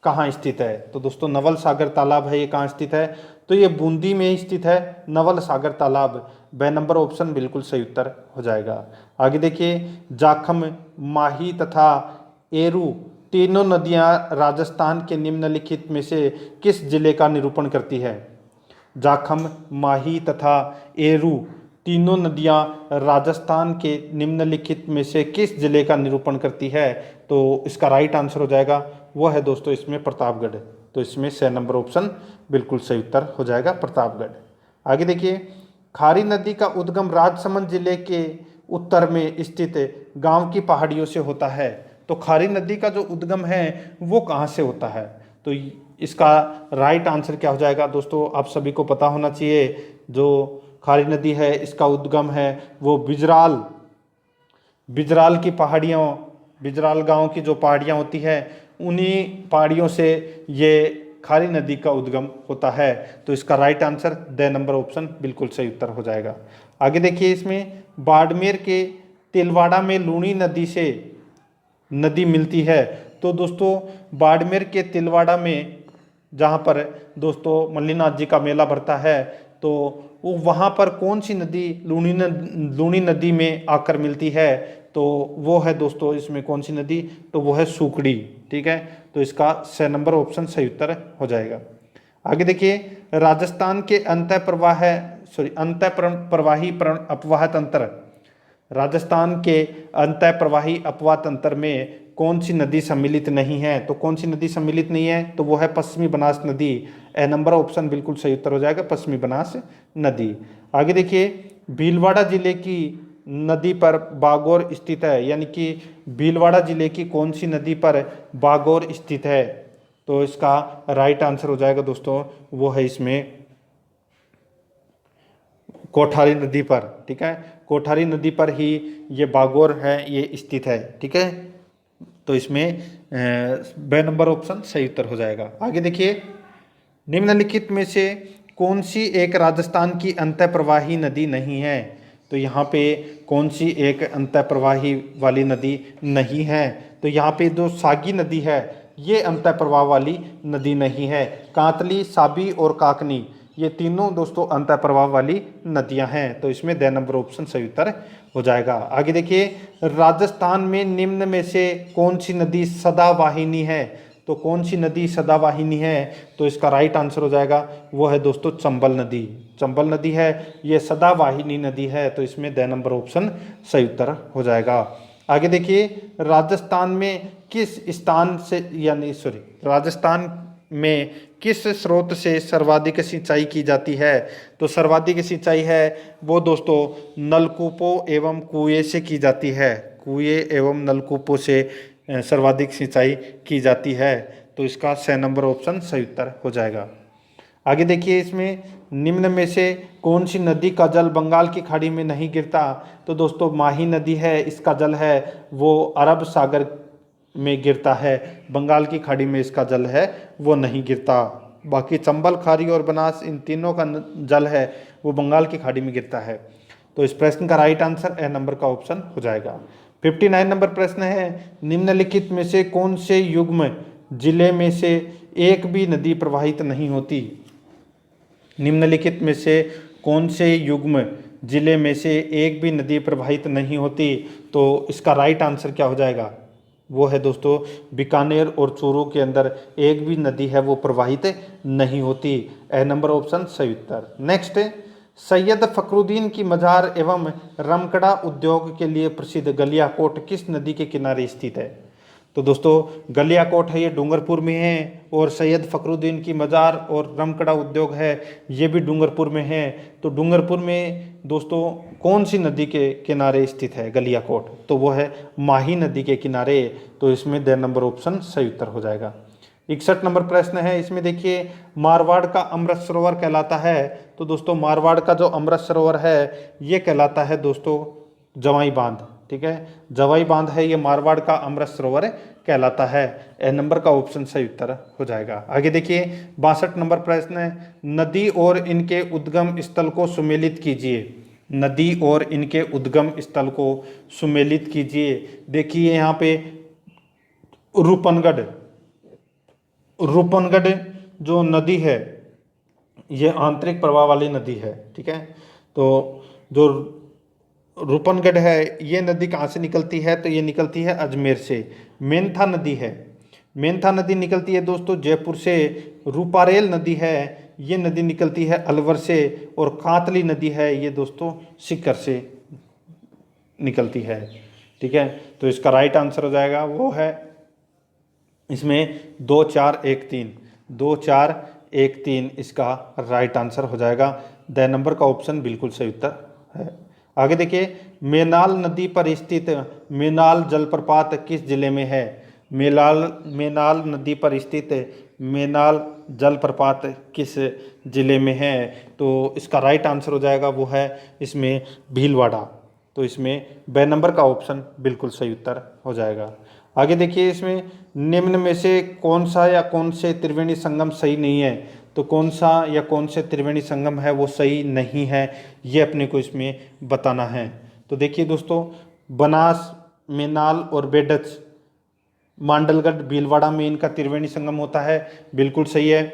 कहाँ स्थित है। तो दोस्तों, नवल सागर तालाब है, ये कहाँ स्थित है। तो ये बूंदी में स्थित है नवल सागर तालाब। ब नंबर ऑप्शन बिल्कुल सही उत्तर हो जाएगा। आगे देखिए, जाखम, माही तथा एरू तीनों नदियां राजस्थान के निम्नलिखित में से किस जिले का निरूपण करती है। जाखम, माही तथा एरू तीनों नदियां राजस्थान के निम्नलिखित में से किस जिले का निरूपण करती है। तो इसका राइट आंसर हो जाएगा वो है दोस्तों इसमें प्रतापगढ़। तो इसमें 6 नंबर ऑप्शन बिल्कुल सही उत्तर हो जाएगा, प्रतापगढ़। आगे देखिए, खारी नदी का उद्गम राजसमंद जिले के उत्तर में स्थित गांव की पहाड़ियों से होता है। तो खारी नदी का जो उद्गम है वो कहाँ से होता है। तो इसका राइट आंसर क्या हो जाएगा दोस्तों, आप सभी को पता होना चाहिए। जो खारी नदी है इसका उद्गम है वो बिजराल की पहाड़ियों, बिजराल गांव की जो पहाड़ियाँ होती है उन्हीं पहाड़ियों से ये खारी नदी का उद्गम होता है। तो इसका right answer the number option बिल्कुल सही उत्तर हो जाएगा। आगे देखिए, इसमें बाड़मेर के तिलवाड़ा में लूणी नदी से नदी मिलती है। तो दोस्तों, बाड़मेर के तिलवाड़ा में जहाँ पर दोस्तों मल्लीनाथ जी का मेला भरता है, तो वो वहाँ पर कौन सी नदी लूणी नदी में आकर मिलती है। तो वो है दोस्तों इसमें कौन सी नदी, तो वो है सूकड़ी। ठीक है, तो इसका 6 नंबर ऑप्शन सही उत्तर हो जाएगा। आगे देखिए, राजस्थान के अंतः प्रवाही अपवाह तंत्र, राजस्थान के अंतः प्रवाही अपवाह तंत्र में कौन सी नदी सम्मिलित नहीं है। तो कौन सी नदी सम्मिलित नहीं है, तो वो है पश्चिमी बनास नदी। ए नंबर ऑप्शन बिल्कुल सही उत्तर हो जाएगा, पश्चिमी बनास नदी। आगे देखिए, भीलवाड़ा जिले की नदी पर बागौर स्थित है, यानी कि भीलवाड़ा जिले की कौन सी नदी पर बागौर स्थित है। तो इसका राइट आंसर हो जाएगा दोस्तों वो है इसमें कोठारी नदी पर। ठीक है, कोठारी नदी पर ही ये बागौर है, ये स्थित है। ठीक है, तो इसमें ब नंबर ऑप्शन सही उत्तर हो जाएगा। आगे देखिए, निम्नलिखित में से कौन सी एक राजस्थान की अंतः प्रवाही नदी नहीं है। तो यहाँ पे कौन सी एक अंतः प्रवाही वाली नदी नहीं है। तो यहाँ पे जो सागी नदी है ये अंतः प्रवाह वाली नदी नहीं है। कांतली, साबी और काकनी ये तीनों दोस्तों अंतः प्रवाह वाली नदियां हैं। तो इसमें द नंबर ऑप्शन सही उत्तर हो जाएगा। आगे देखिए, राजस्थान में निम्न में से कौन सी नदी सदावाहिनी है। तो कौन सी नदी सदावाहिनी है, तो इसका राइट आंसर हो जाएगा वो है दोस्तों चंबल नदी। चंबल नदी है ये सदावाहिनी नदी है। तो इसमें द नंबर ऑप्शन सही उत्तर हो जाएगा। आगे देखिए, राजस्थान में किस स्थान से राजस्थान में किस स्रोत से सर्वाधिक सिंचाई की जाती है। तो सर्वाधिक सिंचाई है वो दोस्तों नलकूपों एवं कुएं से की जाती है। कुएं एवं नलकूपों से सर्वाधिक सिंचाई की जाती है। तो इसका 6 नंबर ऑप्शन सही उत्तर हो जाएगा। आगे देखिए, इसमें निम्न में से कौन सी नदी का जल बंगाल की खाड़ी में नहीं गिरता। तो दोस्तों माही नदी है, इसका जल है वो अरब सागर में गिरता है, बंगाल की खाड़ी में इसका जल है वो नहीं गिरता। बाकी चंबल, खारी और बनास इन तीनों का जल है वो बंगाल की खाड़ी में गिरता है। तो इस प्रश्न का राइट आंसर ए नंबर का ऑप्शन हो जाएगा। 59 नंबर प्रश्न है, निम्नलिखित में से कौन से युग्म जिले में से एक भी नदी प्रवाहित नहीं होती। निम्नलिखित में से कौन से युग्म जिले में से एक भी नदी प्रवाहित नहीं होती। तो इसका राइट आंसर क्या हो जाएगा, वो है दोस्तों बीकानेर और चूरू के अंदर एक भी नदी है वो प्रवाहित नहीं होती। ए नंबर ऑप्शन सही उत्तर। नेक्स्ट, सैयद फखरुद्दीन की मजार एवं रमकड़ा उद्योग के लिए प्रसिद्ध गलियाकोट किस नदी के किनारे स्थित है? तो दोस्तों गलियाकोट है ये डूंगरपुर में है, और सैयद फखरुद्दीन की मजार और रमकड़ा उद्योग है ये भी डूंगरपुर में है। तो डूंगरपुर में दोस्तों कौन सी नदी के किनारे स्थित है गलियाकोट? तो वो है माही नदी के किनारे। तो इसमें द नंबर ऑप्शन सही उत्तर हो जाएगा। 61 नंबर प्रश्न है, इसमें देखिए मारवाड़ का अमृत सरोवर कहलाता है। तो दोस्तों मारवाड़ का जो अमृत सरोवर है ये कहलाता है दोस्तों जवाई बांध। ठीक है, जवाई बांध है ये मारवाड़ का अमृत सरोवर कहलाता है। ए नंबर का ऑप्शन सही उत्तर हो जाएगा। आगे देखिए 62 नंबर प्रश्न है, नदी और इनके उद्गम स्थल को सुमेलित कीजिए। नदी और इनके उद्गम स्थल को सुमेलित कीजिए। देखिए यहाँ पे रूपनगढ़ जो नदी है ये आंतरिक प्रवाह वाली नदी है। ठीक है, तो जो रूपनगढ़ है ये नदी कहाँ से निकलती है? तो ये निकलती है अजमेर से। मेंथा नदी है, मेंथा नदी निकलती है दोस्तों जयपुर से। रूपारेल नदी है ये नदी निकलती है अलवर से। और कातली नदी है ये दोस्तों सीकर से निकलती है। ठीक है, तो इसका राइट आंसर हो जाएगा वो है इसमें 2 4 1 3 2 4 1 3 इसका राइट आंसर हो जाएगा। द नंबर का ऑप्शन बिल्कुल सही उत्तर है। आगे देखिए मेनाल नदी पर स्थित मेनाल जलप्रपात किस जिले में है? मेनाल नदी पर स्थित मेनाल जलप्रपात किस जिले में है? तो इसका राइट आंसर हो जाएगा वो है इसमें भीलवाड़ा। तो इसमें ब नंबर का ऑप्शन बिल्कुल सही उत्तर हो जाएगा। आगे देखिए इसमें निम्न में से कौन सा या कौन से त्रिवेणी संगम सही नहीं है? तो कौन सा या कौन से त्रिवेणी संगम है वो सही नहीं है ये अपने को इसमें बताना है। तो देखिए दोस्तों बनास, मेनाल और बेडच मांडलगढ़ भीलवाड़ा में इनका त्रिवेणी संगम होता है, बिल्कुल सही है।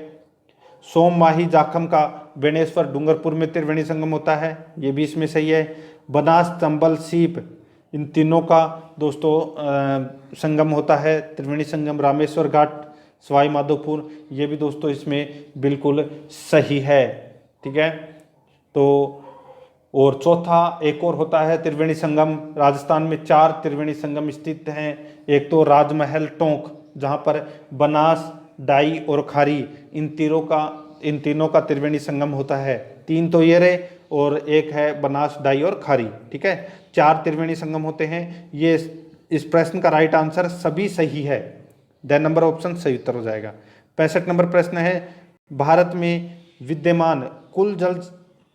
सोम माही जाखम का बेणेश्वर डूंगरपुर में त्रिवेणी संगम होता है, ये भी इसमें सही है। बनास, चंबल, सीप इन तीनों का दोस्तों संगम होता है त्रिवेणी संगम रामेश्वर घाट सवाई माधोपुर, ये भी दोस्तों इसमें बिल्कुल सही है। ठीक है, तो और चौथा एक और होता है त्रिवेणी संगम। राजस्थान में 4 त्रिवेणी संगम स्थित हैं। एक तो राजमहल टोंक जहाँ पर बनास, डाई और खारी इन तीनों का त्रिवेणी संगम होता है। 3 तो ये रहे और एक है बनास, डाई और खारी। ठीक है, 4 त्रिवेणी संगम होते हैं। ये इस प्रश्न का राइट आंसर सभी सही है। द नंबर ऑप्शन सही उत्तर हो जाएगा। 65 नंबर प्रश्न है, भारत में विद्यमान कुल जल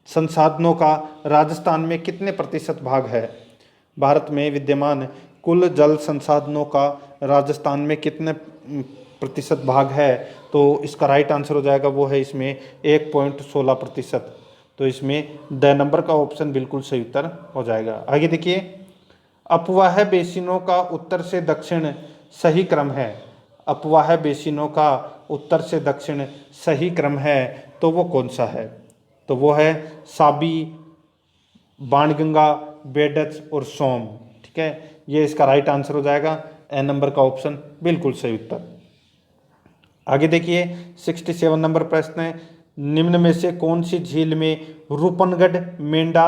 संसाधनों का राजस्थान में कितने प्रतिशत भाग है? भारत में विद्यमान कुल जल संसाधनों का राजस्थान में कितने प्रतिशत भाग है? तो इसका राइट आंसर हो जाएगा वो है इसमें 1.16%। तो इसमें द नंबर का ऑप्शन बिल्कुल सही उत्तर हो जाएगा। आगे देखिए अपवाह बेसिनों का उत्तर से दक्षिण सही क्रम है। अपवाह बेसिनों का उत्तर से दक्षिण सही क्रम है तो वो कौन सा है? तो वो है साबी, बाणगंगा, बेडच और सोम। ठीक है, ये इसका राइट आंसर हो जाएगा। ए नंबर का ऑप्शन बिल्कुल सही उत्तर। आगे देखिए 67 नंबर प्रश्न है, निम्न में से कौन सी झील में रूपनगढ़, मेंढा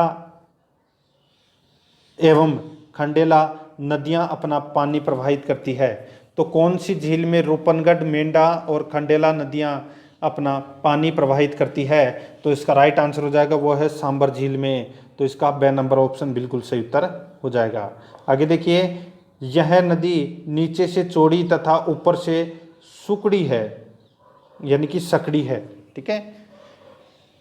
एवं खंडेला नदियां अपना पानी प्रवाहित करती है? तो कौन सी झील में रूपनगढ़, मेंढा और खंडेला नदियां अपना पानी प्रवाहित करती है? तो इसका राइट आंसर हो जाएगा वो है सांबर झील में। तो इसका ब नंबर ऑप्शन बिल्कुल सही उत्तर हो जाएगा। आगे देखिए यह नदी नीचे से चौड़ी तथा ऊपर से सुकड़ी है, यानी कि सकड़ी है। ठीक है,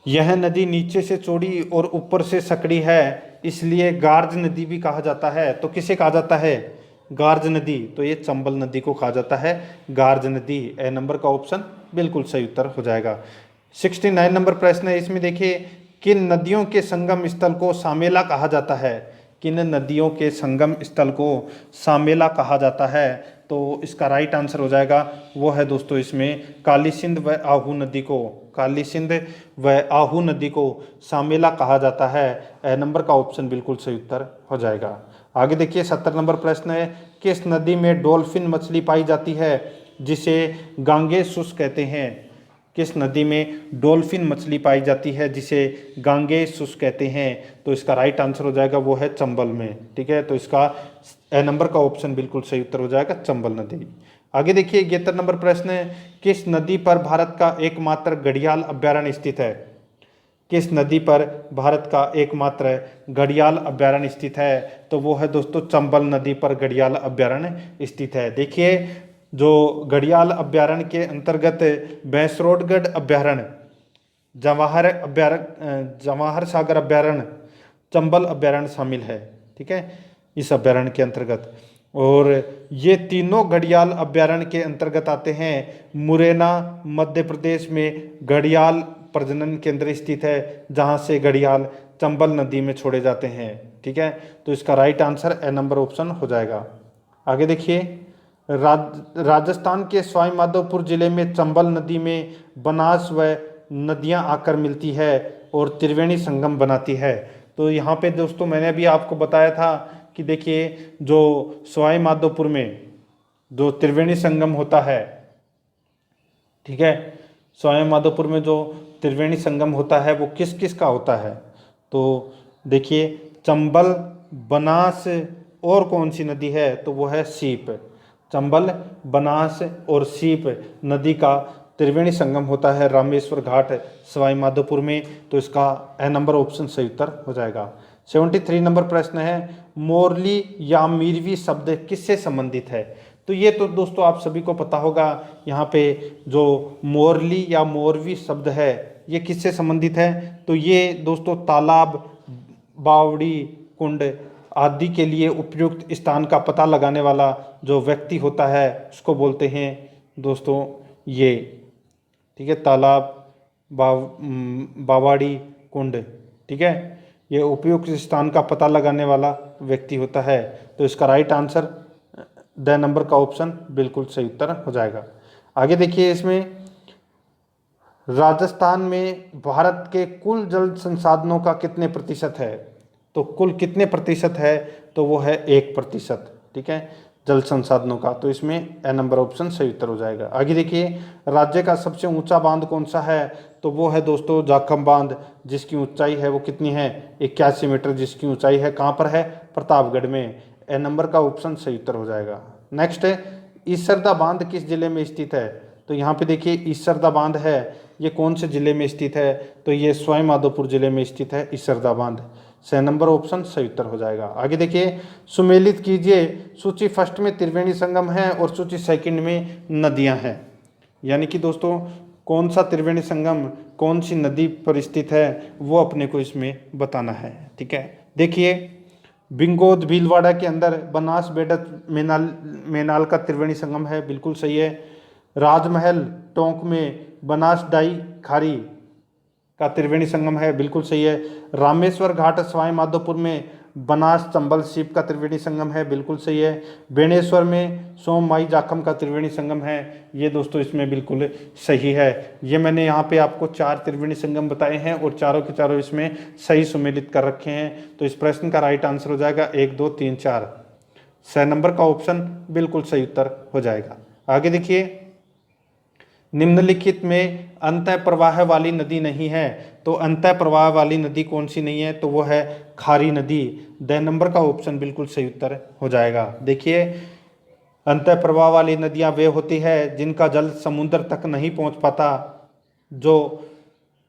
यह नदी नीचे से चौड़ी और ऊपर से सकड़ी है, इसलिए गार्ज नदी भी कहा जाता है। तो किसे कहा जाता है? गार्ज नदी। तो ये चंबल नदी को कहा जाता है गार्ज नदी। ए नंबर का ऑप्शन बिल्कुल सही उत्तर हो जाएगा। 69 नंबर प्रश्न है, इसमें देखिए किन नदियों के संगम स्थल को सामेला कहा जाता है? किन नदियों के संगम स्थल को सामेला कहा जाता है? तो इसका राइट आंसर हो जाएगा वो है दोस्तों इसमें काली सिंध व आहू नदी को, काली सिंध व आहू नदी को सामेला कहा जाता है। नंबर का ऑप्शन बिल्कुल सही उत्तर हो जाएगा। आगे देखिए 70 नंबर प्रश्न है, किस नदी में डॉल्फिन मछली पाई जाती है जिसे गांगेसुस कहते हैं? किस नदी में डॉल्फिन मछली पाई जाती है जिसे गांगेसुस कहते हैं? तो इसका राइट आंसर हो जाएगा वो है चंबल में। ठीक है, तो इसका ए नंबर का ऑप्शन बिल्कुल सही उत्तर हो जाएगा चंबल नदी। आगे देखिए 71 नंबर प्रश्न है, किस नदी पर भारत का एकमात्र घड़ियाल अभ्यारण्य स्थित है? किस नदी पर भारत का एकमात्र घड़ियाल अभ्यारण्य स्थित है? तो वो है दोस्तों चंबल नदी पर घड़ियाल अभ्यारण्य स्थित है। देखिए जो घड़ियाल अभ्यारण्य के अंतर्गत भैंसरोडगढ़ अभ्यारण्य, जवाहर सागर अभ्यारण्य, चंबल अभ्यारण्य शामिल है। ठीक है, इस अभ्यारण्य के अंतर्गत, और ये तीनों घड़ियाल अभ्यारण्य के अंतर्गत आते हैं। मुरैना मध्य प्रदेश में घड़ियाल प्रजनन केंद्र स्थित है, जहां से घड़ियाल चंबल नदी में छोड़े जाते हैं। ठीक है, तो इसका right answer A number option हो जाएगा। आगे देखिए राजस्थान के सवाई माधोपुर जिले में चंबल नदी में बनास व नदियां आकर मिलती है और त्रिवेणी संगम बनाती है। तो यहाँ पे दोस्तों मैंने अभी आपको बताया था कि देखिए जो सवाई माधोपुर में जो त्रिवेणी संगम होता है, ठीक है, सवाई माधोपुर में जो त्रिवेणी संगम होता है वो किस किस का होता है? तो देखिए चंबल, बनास और कौन सी नदी है? तो वो है सीप। चंबल, बनास और सीप नदी का त्रिवेणी संगम होता है रामेश्वर घाट सवाई माधोपुर में। तो इसका ए नंबर ऑप्शन सही उत्तर हो जाएगा। 73 नंबर प्रश्न है, मोरली या मीरवी शब्द किससे संबंधित है? तो ये तो दोस्तों आप सभी को पता होगा, यहाँ पे जो मोरली या मोरवी शब्द है ये किससे संबंधित है? तो ये दोस्तों तालाब, बावड़ी, कुंड आदि के लिए उपयुक्त स्थान का पता लगाने वाला जो व्यक्ति होता है उसको बोलते हैं दोस्तों ये। ठीक है, तालाब, बावड़ी, कुंड, ठीक है, ये उपयुक्त स्थान का पता लगाने वाला व्यक्ति होता है। तो इसका राइट आंसर द नंबर का ऑप्शन बिल्कुल सही उत्तर हो जाएगा। आगे देखिए इसमें राजस्थान में भारत के कुल जल संसाधनों का कितने प्रतिशत है? तो कुल कितने प्रतिशत है? तो वो है 1%। ठीक है, जल संसाधनों का। तो इसमें ए नंबर ऑप्शन सही उत्तर हो जाएगा। आगे देखिए राज्य का सबसे ऊंचा बांध कौन सा है? तो वो है दोस्तों जाखम बांध, जिसकी ऊंचाई है वो कितनी है? 81 मीटर जिसकी ऊंचाई है। कहाँ पर है? प्रतापगढ़ में। ए नंबर का ऑप्शन सही उत्तर हो जाएगा। नेक्स्ट है ईसरदा बांध किस जिले में स्थित है? तो यहाँ पे देखिए ईसरदा बांध है, ये कौन से जिले में स्थित है? तो ये सवाई माधोपुर जिले में स्थित है ईसरदा बांध। से नंबर ऑप्शन सही उत्तर हो जाएगा। आगे देखिए सुमेलित कीजिए, सूची फर्स्ट में त्रिवेणी संगम है और सूची सेकंड में नदियां हैं। यानी कि दोस्तों कौन सा त्रिवेणी संगम कौन सी नदी पर स्थित है वो अपने को इसमें बताना है। ठीक है, देखिए बिंगोद भीलवाड़ा के अंदर बनास बेडक मेनाल का त्रिवेणी संगम है, बिल्कुल सही है। राजमहल टोंक में बनास डाई खारी का त्रिवेणी संगम है, बिल्कुल सही है। रामेश्वर घाट सवाई माधोपुर में बनास चंबल सीप का त्रिवेणी संगम है, बिल्कुल सही है। बेणेश्वर में सोम माई जाखम का त्रिवेणी संगम है, ये दोस्तों इसमें बिल्कुल सही है। ये मैंने यहाँ पे आपको 4 त्रिवेणी संगम बताए हैं और चारों के चारों इसमें सही सुमेलित कर रखे हैं। तो इस प्रश्न का राइट आंसर हो जाएगा 1, 2, 3, 4। 6 नंबर का ऑप्शन बिल्कुल सही उत्तर हो जाएगा। आगे देखिए निम्नलिखित में अंतः प्रवाह वाली नदी नहीं है, तो अंतः प्रवाह वाली नदी कौन सी नहीं है? तो वो है खारी नदी। द नंबर का ऑप्शन बिल्कुल सही उत्तर हो जाएगा। देखिए अंतः प्रवाह वाली नदियां वे होती है जिनका जल समुद्र तक नहीं पहुंच पाता, जो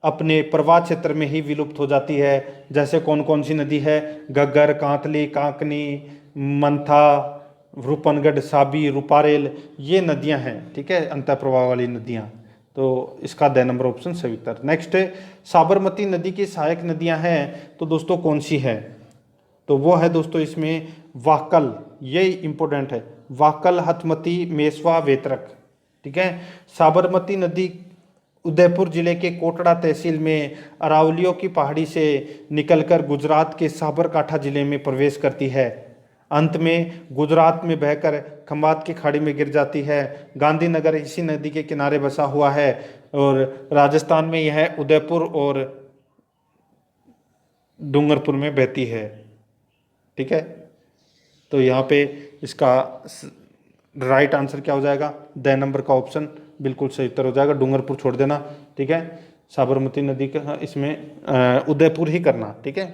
अपने प्रवाह क्षेत्र में ही विलुप्त हो जाती है। जैसे कौन कौन सी नदी है? घग्गर, कांतली, कांकनी, मंथा, रूपनगढ़, साबी, रूपारेल, ये नदियां हैं। ठीक है, अंतः प्रवाह वाली नदियां। तो इसका द नंबर ऑप्शन सही उत्तर। नेक्स्ट साबरमती नदी की सहायक नदियां हैं, तो दोस्तों कौन सी है? तो वो है दोस्तों इसमें वाकल, ये इंपॉर्टेंट है, वाकल, हथमती, मेसवा, वेतरक। ठीक है, साबरमती नदी उदयपुर जिले के कोटड़ा तहसील में अरावलियों की पहाड़ी से निकलकर गुजरात के साबरकांठा जिले में प्रवेश करती है। अंत में गुजरात में बहकर खंबात की खाड़ी में गिर जाती है। गांधीनगर इसी नदी के किनारे बसा हुआ है और राजस्थान में यह उदयपुर और डूंगरपुर में बहती है। ठीक है, तो यहाँ पे इसका राइट आंसर क्या हो जाएगा, द नंबर का ऑप्शन बिल्कुल सही उत्तर हो जाएगा। डूंगरपुर छोड़ देना, ठीक है। साबरमती नदी का इसमें उदयपुर ही करना, ठीक है।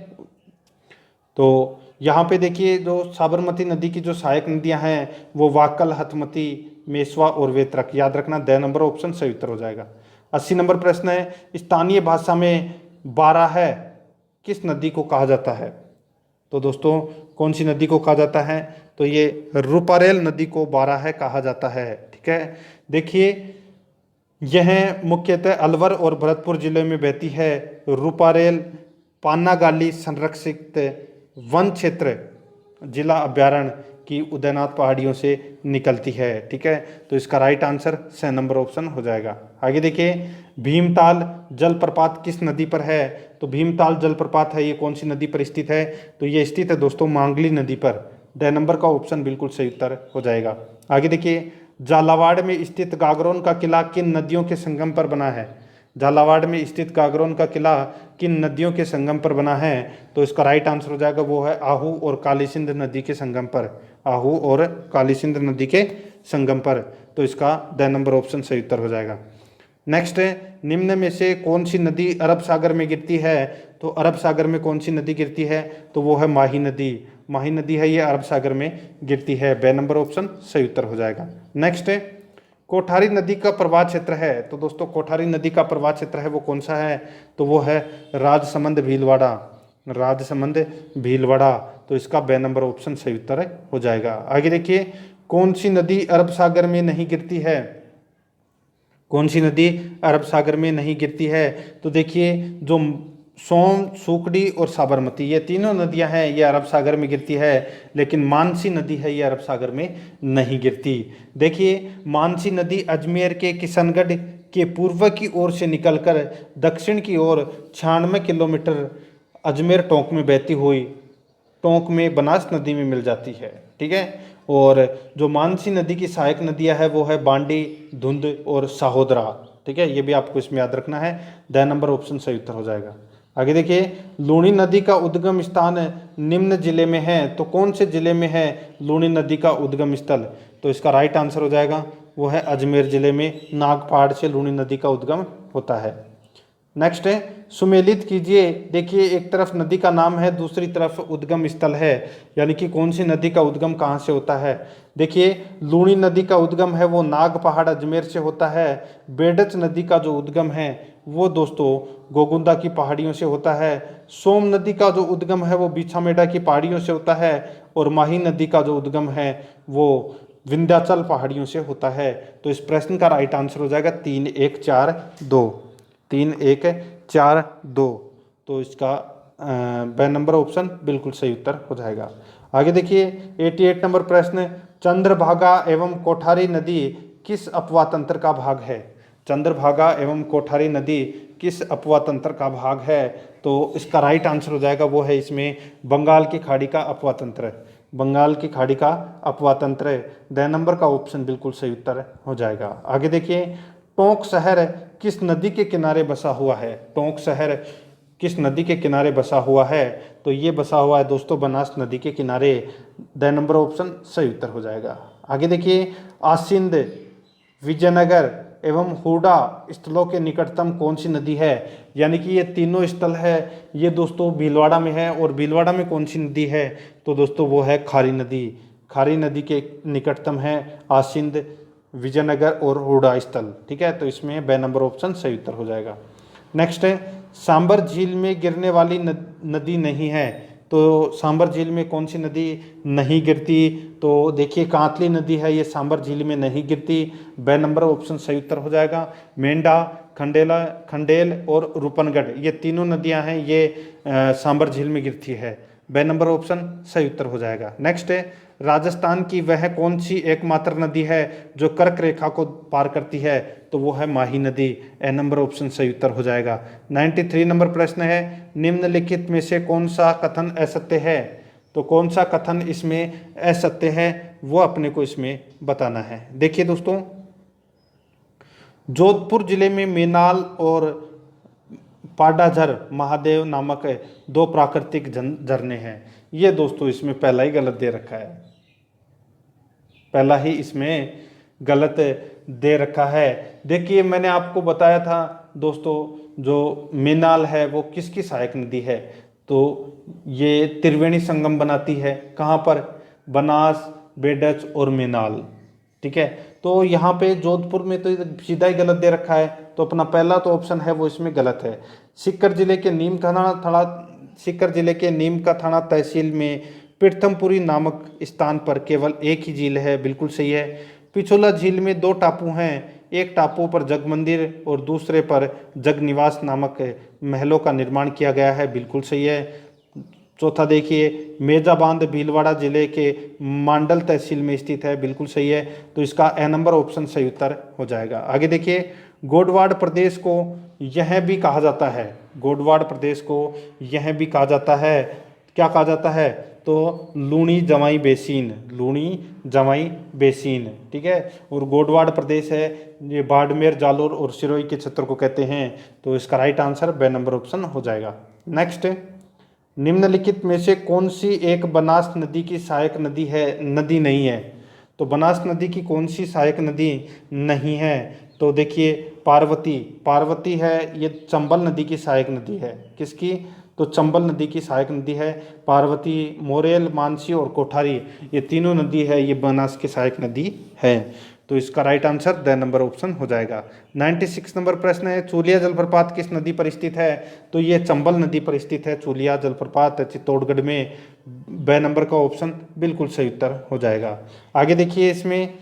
तो यहाँ पे देखिए जो साबरमती नदी की जो सहायक नदियाँ हैं वो वाकल, हथमती, मेसवा और वेत्रक, याद रखना द नंबर ऑप्शन सही उत्तर हो जाएगा। 80 नंबर प्रश्न है, स्थानीय भाषा में बारह है किस नदी को कहा जाता है। तो दोस्तों कौन सी नदी को कहा जाता है, तो ये रूपारेल नदी को बारह है कहा जाता है, ठीक है। देखिए यह मुख्यतः अलवर और भरतपुर जिले में बहती है। रूपारेल पानागाली संरक्षित वन क्षेत्र जिला अभ्यारण्य की उदयनाथ पहाड़ियों से निकलती है, ठीक है। तो इसका राइट आंसर 6 नंबर ऑप्शन हो जाएगा। आगे देखिए भीमताल जलप्रपात किस नदी पर है। तो भीमताल जलप्रपात है ये कौन सी नदी पर स्थित है, तो ये स्थित है दोस्तों मांगली नदी पर। ड नंबर का ऑप्शन बिल्कुल सही उत्तर हो जाएगा। आगे देखिए झालावाड़ में स्थित गागरोन का किला किन नदियों के संगम पर बना है। झालावाड़ में स्थित गागरोन का किला किन नदियों के संगम पर बना है, तो इसका राइट आंसर हो जाएगा वो है आहू और काली सिंध नदी के संगम पर। आहू और काली सिंध नदी के संगम पर, तो इसका द नंबर ऑप्शन सही उत्तर हो जाएगा। नेक्स्ट है निम्न में से कौन सी नदी अरब सागर में गिरती है। तो अरब सागर में कौन सी नदी गिरती है, तो वो है माही नदी। माही नदी है ये अरब सागर में गिरती है। ब नंबर ऑप्शन सही उत्तर हो जाएगा। नेक्स्ट है कोठारी नदी का प्रवाह क्षेत्र है। तो दोस्तों कोठारी नदी का प्रवाह क्षेत्र है वो कौन सा है, तो वो है राजसमंद भीलवाड़ा। राजसमंद भीलवाड़ा, तो इसका ब नंबर ऑप्शन सही उत्तर हो जाएगा। आगे देखिए कौन सी नदी अरब सागर में नहीं गिरती है। कौन सी नदी अरब सागर में नहीं गिरती है, तो देखिए जो सोम, सूखड़ी और साबरमती ये तीनों नदियां हैं ये अरब सागर में गिरती है, लेकिन मानसी नदी है ये अरब सागर में नहीं गिरती। देखिए मानसी नदी अजमेर के किशनगढ़ के पूर्व की ओर से निकलकर दक्षिण की ओर 96 किलोमीटर अजमेर टोंक में बहती हुई टोंक में बनास नदी में मिल जाती है, ठीक है। और जो मानसी नदी की सहायक नदियां है वो है बांडी, धुंध और साहोदरा, ठीक है। ये भी आपको इसमें याद रखना है। द नंबर ऑप्शन सही उत्तर हो जाएगा। आगे देखिए लूणी नदी का उद्गम स्थान निम्न जिले में है, तो कौन से जिले में है लूणी नदी का उद्गम स्थल, तो इसका राइट आंसर हो जाएगा वो है अजमेर जिले में। नागपाड़ से लूणी नदी का उद्गम होता है। नेक्स्ट है सुमेलित कीजिए। देखिए एक तरफ नदी का नाम है दूसरी तरफ उद्गम स्थल है, यानी कि कौन सी नदी का उद्गम कहाँ से होता है। देखिए लूणी नदी का उद्गम है वो नाग पहाड़ अजमेर से होता है। बेडच नदी का जो उद्गम है वो दोस्तों गोगुंदा की पहाड़ियों से होता है। सोम नदी का जो उद्गम है वो बीछामेड़ा की पहाड़ियों से होता है। और माही नदी का जो उद्गम है वो विंध्याचल पहाड़ियों से होता है। तो इस प्रश्न का राइट आंसर हो जाएगा 3, 1, 4, 2। 3, 1, 4, 2, तो इसका ब नंबर ऑप्शन बिल्कुल सही उत्तर हो जाएगा। आगे देखिए 88 नंबर प्रश्न, चंद्रभागा एवं कोठारी नदी किस अपवाह तंत्र का भाग है। चंद्रभागा एवं कोठारी नदी किस अपवाह तंत्र का भाग है, तो इसका राइट आंसर हो जाएगा वो है इसमें बंगाल की खाड़ी का अपवाह तंत्र। बंगाल की खाड़ी का अपवाह तंत्र, द नंबर का ऑप्शन बिल्कुल सही उत्तर हो जाएगा। आगे देखिए टोंक शहर किस नदी के किनारे बसा हुआ है। टोंक शहर किस नदी के किनारे बसा हुआ है, तो ये बसा हुआ है दोस्तों बनास नदी के किनारे। द नंबर ऑप्शन सही उत्तर हो जाएगा। आगे देखिए आसिंद, विजयनगर एवं हुडा स्थलों के निकटतम कौन सी नदी है। यानी कि ये तीनों स्थल है ये दोस्तों भीलवाड़ा में है। और भीलवाड़ा में कौन सी नदी है, तो दोस्तों वो है खारी नदी। खारी नदी के निकटतम है आसिंद, विजयनगर और हुडा स्थल, ठीक है। तो इसमें ब नंबर ऑप्शन सही उत्तर हो जाएगा। नेक्स्ट है सांबर झील में गिरने वाली नदी नहीं है, तो सांबर झील में कौन सी नदी नहीं गिरती, तो देखिए कांतली नदी है ये सांबर झील में नहीं गिरती। ब नंबर ऑप्शन सही उत्तर हो जाएगा। मेंढा, खंडेल और रूपनगढ़ ये तीनों नदियां हैं ये सांबर झील में गिरती है। ब नंबर ऑप्शन सही उत्तर हो जाएगा। नेक्स्ट है राजस्थान की वह कौन सी एकमात्र नदी है जो कर्क रेखा को पार करती है, तो वो है माही नदी। ए नंबर ऑप्शन सही उत्तर हो जाएगा। 93 नंबर प्रश्न है निम्नलिखित में से कौन सा कथन असत्य है, तो कौन सा कथन इसमें असत्य है वो अपने को इसमें बताना है। देखिए दोस्तों जोधपुर जिले में मेनाल और पाडाझर महादेव नामक 2 प्राकृतिक झरने हैं। ये दोस्तों इसमें पहला ही गलत दे रखा है, पहला ही इसमें गलत दे रखा है। देखिए मैंने आपको बताया था दोस्तों, जो मेनाल है वो किसकी सहायक नदी है, तो ये त्रिवेणी संगम बनाती है। कहाँ पर? बनास, बेडच और मेनाल। ठीक है, तो यहाँ पे जोधपुर में तो सीधा ही गलत दे रखा है, तो अपना पहला तो ऑप्शन है वो इसमें गलत है। सीकर जिले के नीम का थाना तहसील में पीर्थमपुरी नामक स्थान पर केवल एक ही झील है, बिल्कुल सही है। पिछोला झील में 2 टापू हैं, एक टापू पर जग मंदिर और दूसरे पर जगनिवास नामक महलों का निर्माण किया गया है, बिल्कुल सही है। चौथा देखिए, मेजा बांध भीलवाड़ा जिले के मांडल तहसील में स्थित है, बिल्कुल सही है। तो इसका ए नंबर ऑप्शन सही उत्तर हो जाएगा। आगे देखिए, गोडवाड़ प्रदेश को यह भी कहा जाता है, गोडवाड़ प्रदेश को यह भी कहा जाता है, क्या कहा जाता है? तो लूणी जमाई बेसिन, लूणी जमाई बेसिन। ठीक है, और गोडवाड़ प्रदेश है ये बाड़मेर, जालोर और सिरोही के क्षेत्र को कहते हैं। तो इसका राइट आंसर बे नंबर ऑप्शन हो जाएगा। नेक्स्ट, निम्नलिखित में से कौन सी एक बनास नदी की सहायक नदी नहीं है? तो बनास नदी की कौन सी सहायक नदी नहीं है? तो देखिए, पार्वती है, ये चंबल नदी की सहायक नदी है। किसकी? तो चंबल नदी की सहायक नदी है पार्वती। मोरेल, मानसी और कोठारी, ये तीनों नदी है, ये बनास की सहायक नदी है। तो इसका right answer the number option हो जाएगा। 96 नंबर प्रश्न है, चूलिया जलप्रपात किस नदी पर स्थित है? तो ये चंबल नदी पर स्थित है, चूलिया जलप्रपात चित्तौड़गढ़ में। ब नंबर का ऑप्शन बिल्कुल सही उत्तर हो जाएगा। आगे देखिए, इसमें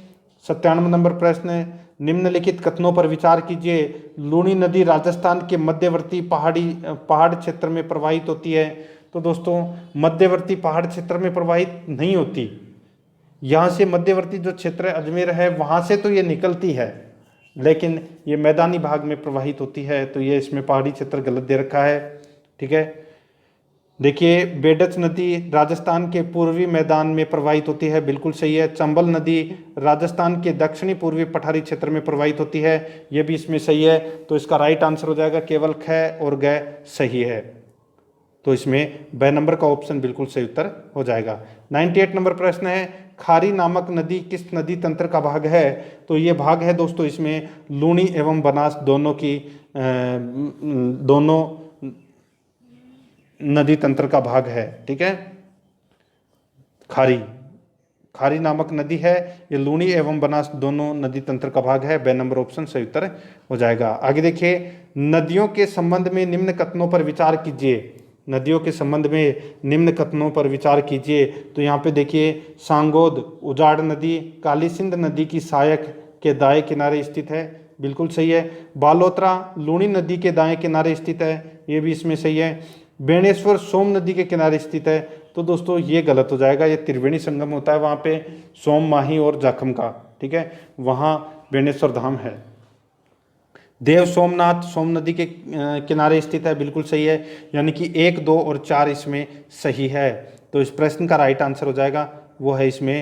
97 नंबर प्रश्न है, निम्नलिखित कथनों पर विचार कीजिए। लूणी नदी राजस्थान के मध्यवर्ती पहाड़ क्षेत्र में प्रवाहित होती है। तो दोस्तों, मध्यवर्ती पहाड़ क्षेत्र में प्रवाहित नहीं होती, यहाँ से मध्यवर्ती जो क्षेत्र अजमेर है वहाँ से तो ये निकलती है, लेकिन ये मैदानी भाग में प्रवाहित होती है। तो ये इसमें पहाड़ी क्षेत्र गलत दे रखा है। ठीक है, देखिए, बेडच नदी राजस्थान के पूर्वी मैदान में प्रवाहित होती है, बिल्कुल सही है। चंबल नदी राजस्थान के दक्षिणी पूर्वी पठारी क्षेत्र में प्रवाहित होती है, ये भी इसमें सही है। तो इसका राइट आंसर हो जाएगा केवल ख और ग सही है। तो इसमें ब नंबर का ऑप्शन बिल्कुल सही उत्तर हो जाएगा। 98 नंबर प्रश्न है, खारी नामक नदी किस नदी तंत्र का भाग है? तो ये भाग है दोस्तों इसमें लूणी एवं बनास दोनों नदी तंत्र का भाग है। ठीक है, खारी नामक नदी है, ये लूणी एवं बनास दोनों नदी तंत्र का भाग है। ब नंबर ऑप्शन सही उत्तर हो जाएगा। आगे देखिए, नदियों के संबंध में निम्न कथनों पर विचार कीजिए। नदियों के संबंध में निम्न कथनों पर विचार कीजिए। तो यहाँ पे देखिए, सांगोद उजाड़ नदी काली सिंध नदी की सहायक के दाएं किनारे स्थित है, बिल्कुल सही है। बालोतरा लूणी नदी के दाएं किनारे स्थित है, ये भी इसमें सही है। बेणेश्वर सोम नदी के किनारे स्थित है। तो दोस्तों ये गलत हो जाएगा, ये त्रिवेणी संगम होता है वहाँ पे सोम, माही और जाखम का। ठीक है, वहाँ बेणेश्वर धाम है। देव सोमनाथ सोम नदी के किनारे स्थित है, बिल्कुल सही है। यानी कि 1, 2 और 4 इसमें सही है। तो इस प्रश्न का राइट आंसर हो जाएगा वो है इसमें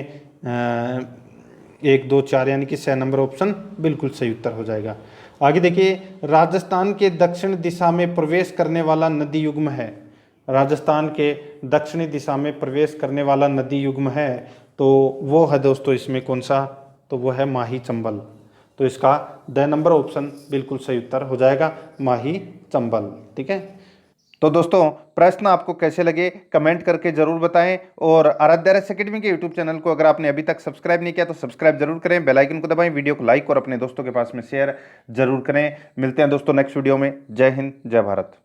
1, 2, 4 यानी कि 6 नंबर ऑप्शन बिल्कुल सही उत्तर हो जाएगा। आगे देखिए, राजस्थान के दक्षिण दिशा में प्रवेश करने वाला नदी युग्म है। राजस्थान के दक्षिणी दिशा में प्रवेश करने वाला नदी युग्म है, तो वो है दोस्तों इसमें कौन सा? तो वो है माही चंबल। तो इसका द नंबर ऑप्शन बिल्कुल सही उत्तर हो जाएगा, माही चंबल। ठीक है, तो दोस्तों प्रश्न आपको कैसे लगे कमेंट करके जरूर बताएं, और आराध्या RS एकेडमी के यूट्यूब चैनल को अगर आपने अभी तक सब्सक्राइब नहीं किया तो सब्सक्राइब जरूर करें, बेल आइकन को दबाएं, वीडियो को लाइक और अपने दोस्तों के पास में शेयर जरूर करें। मिलते हैं दोस्तों नेक्स्ट वीडियो में। जय हिंद, जय भारत।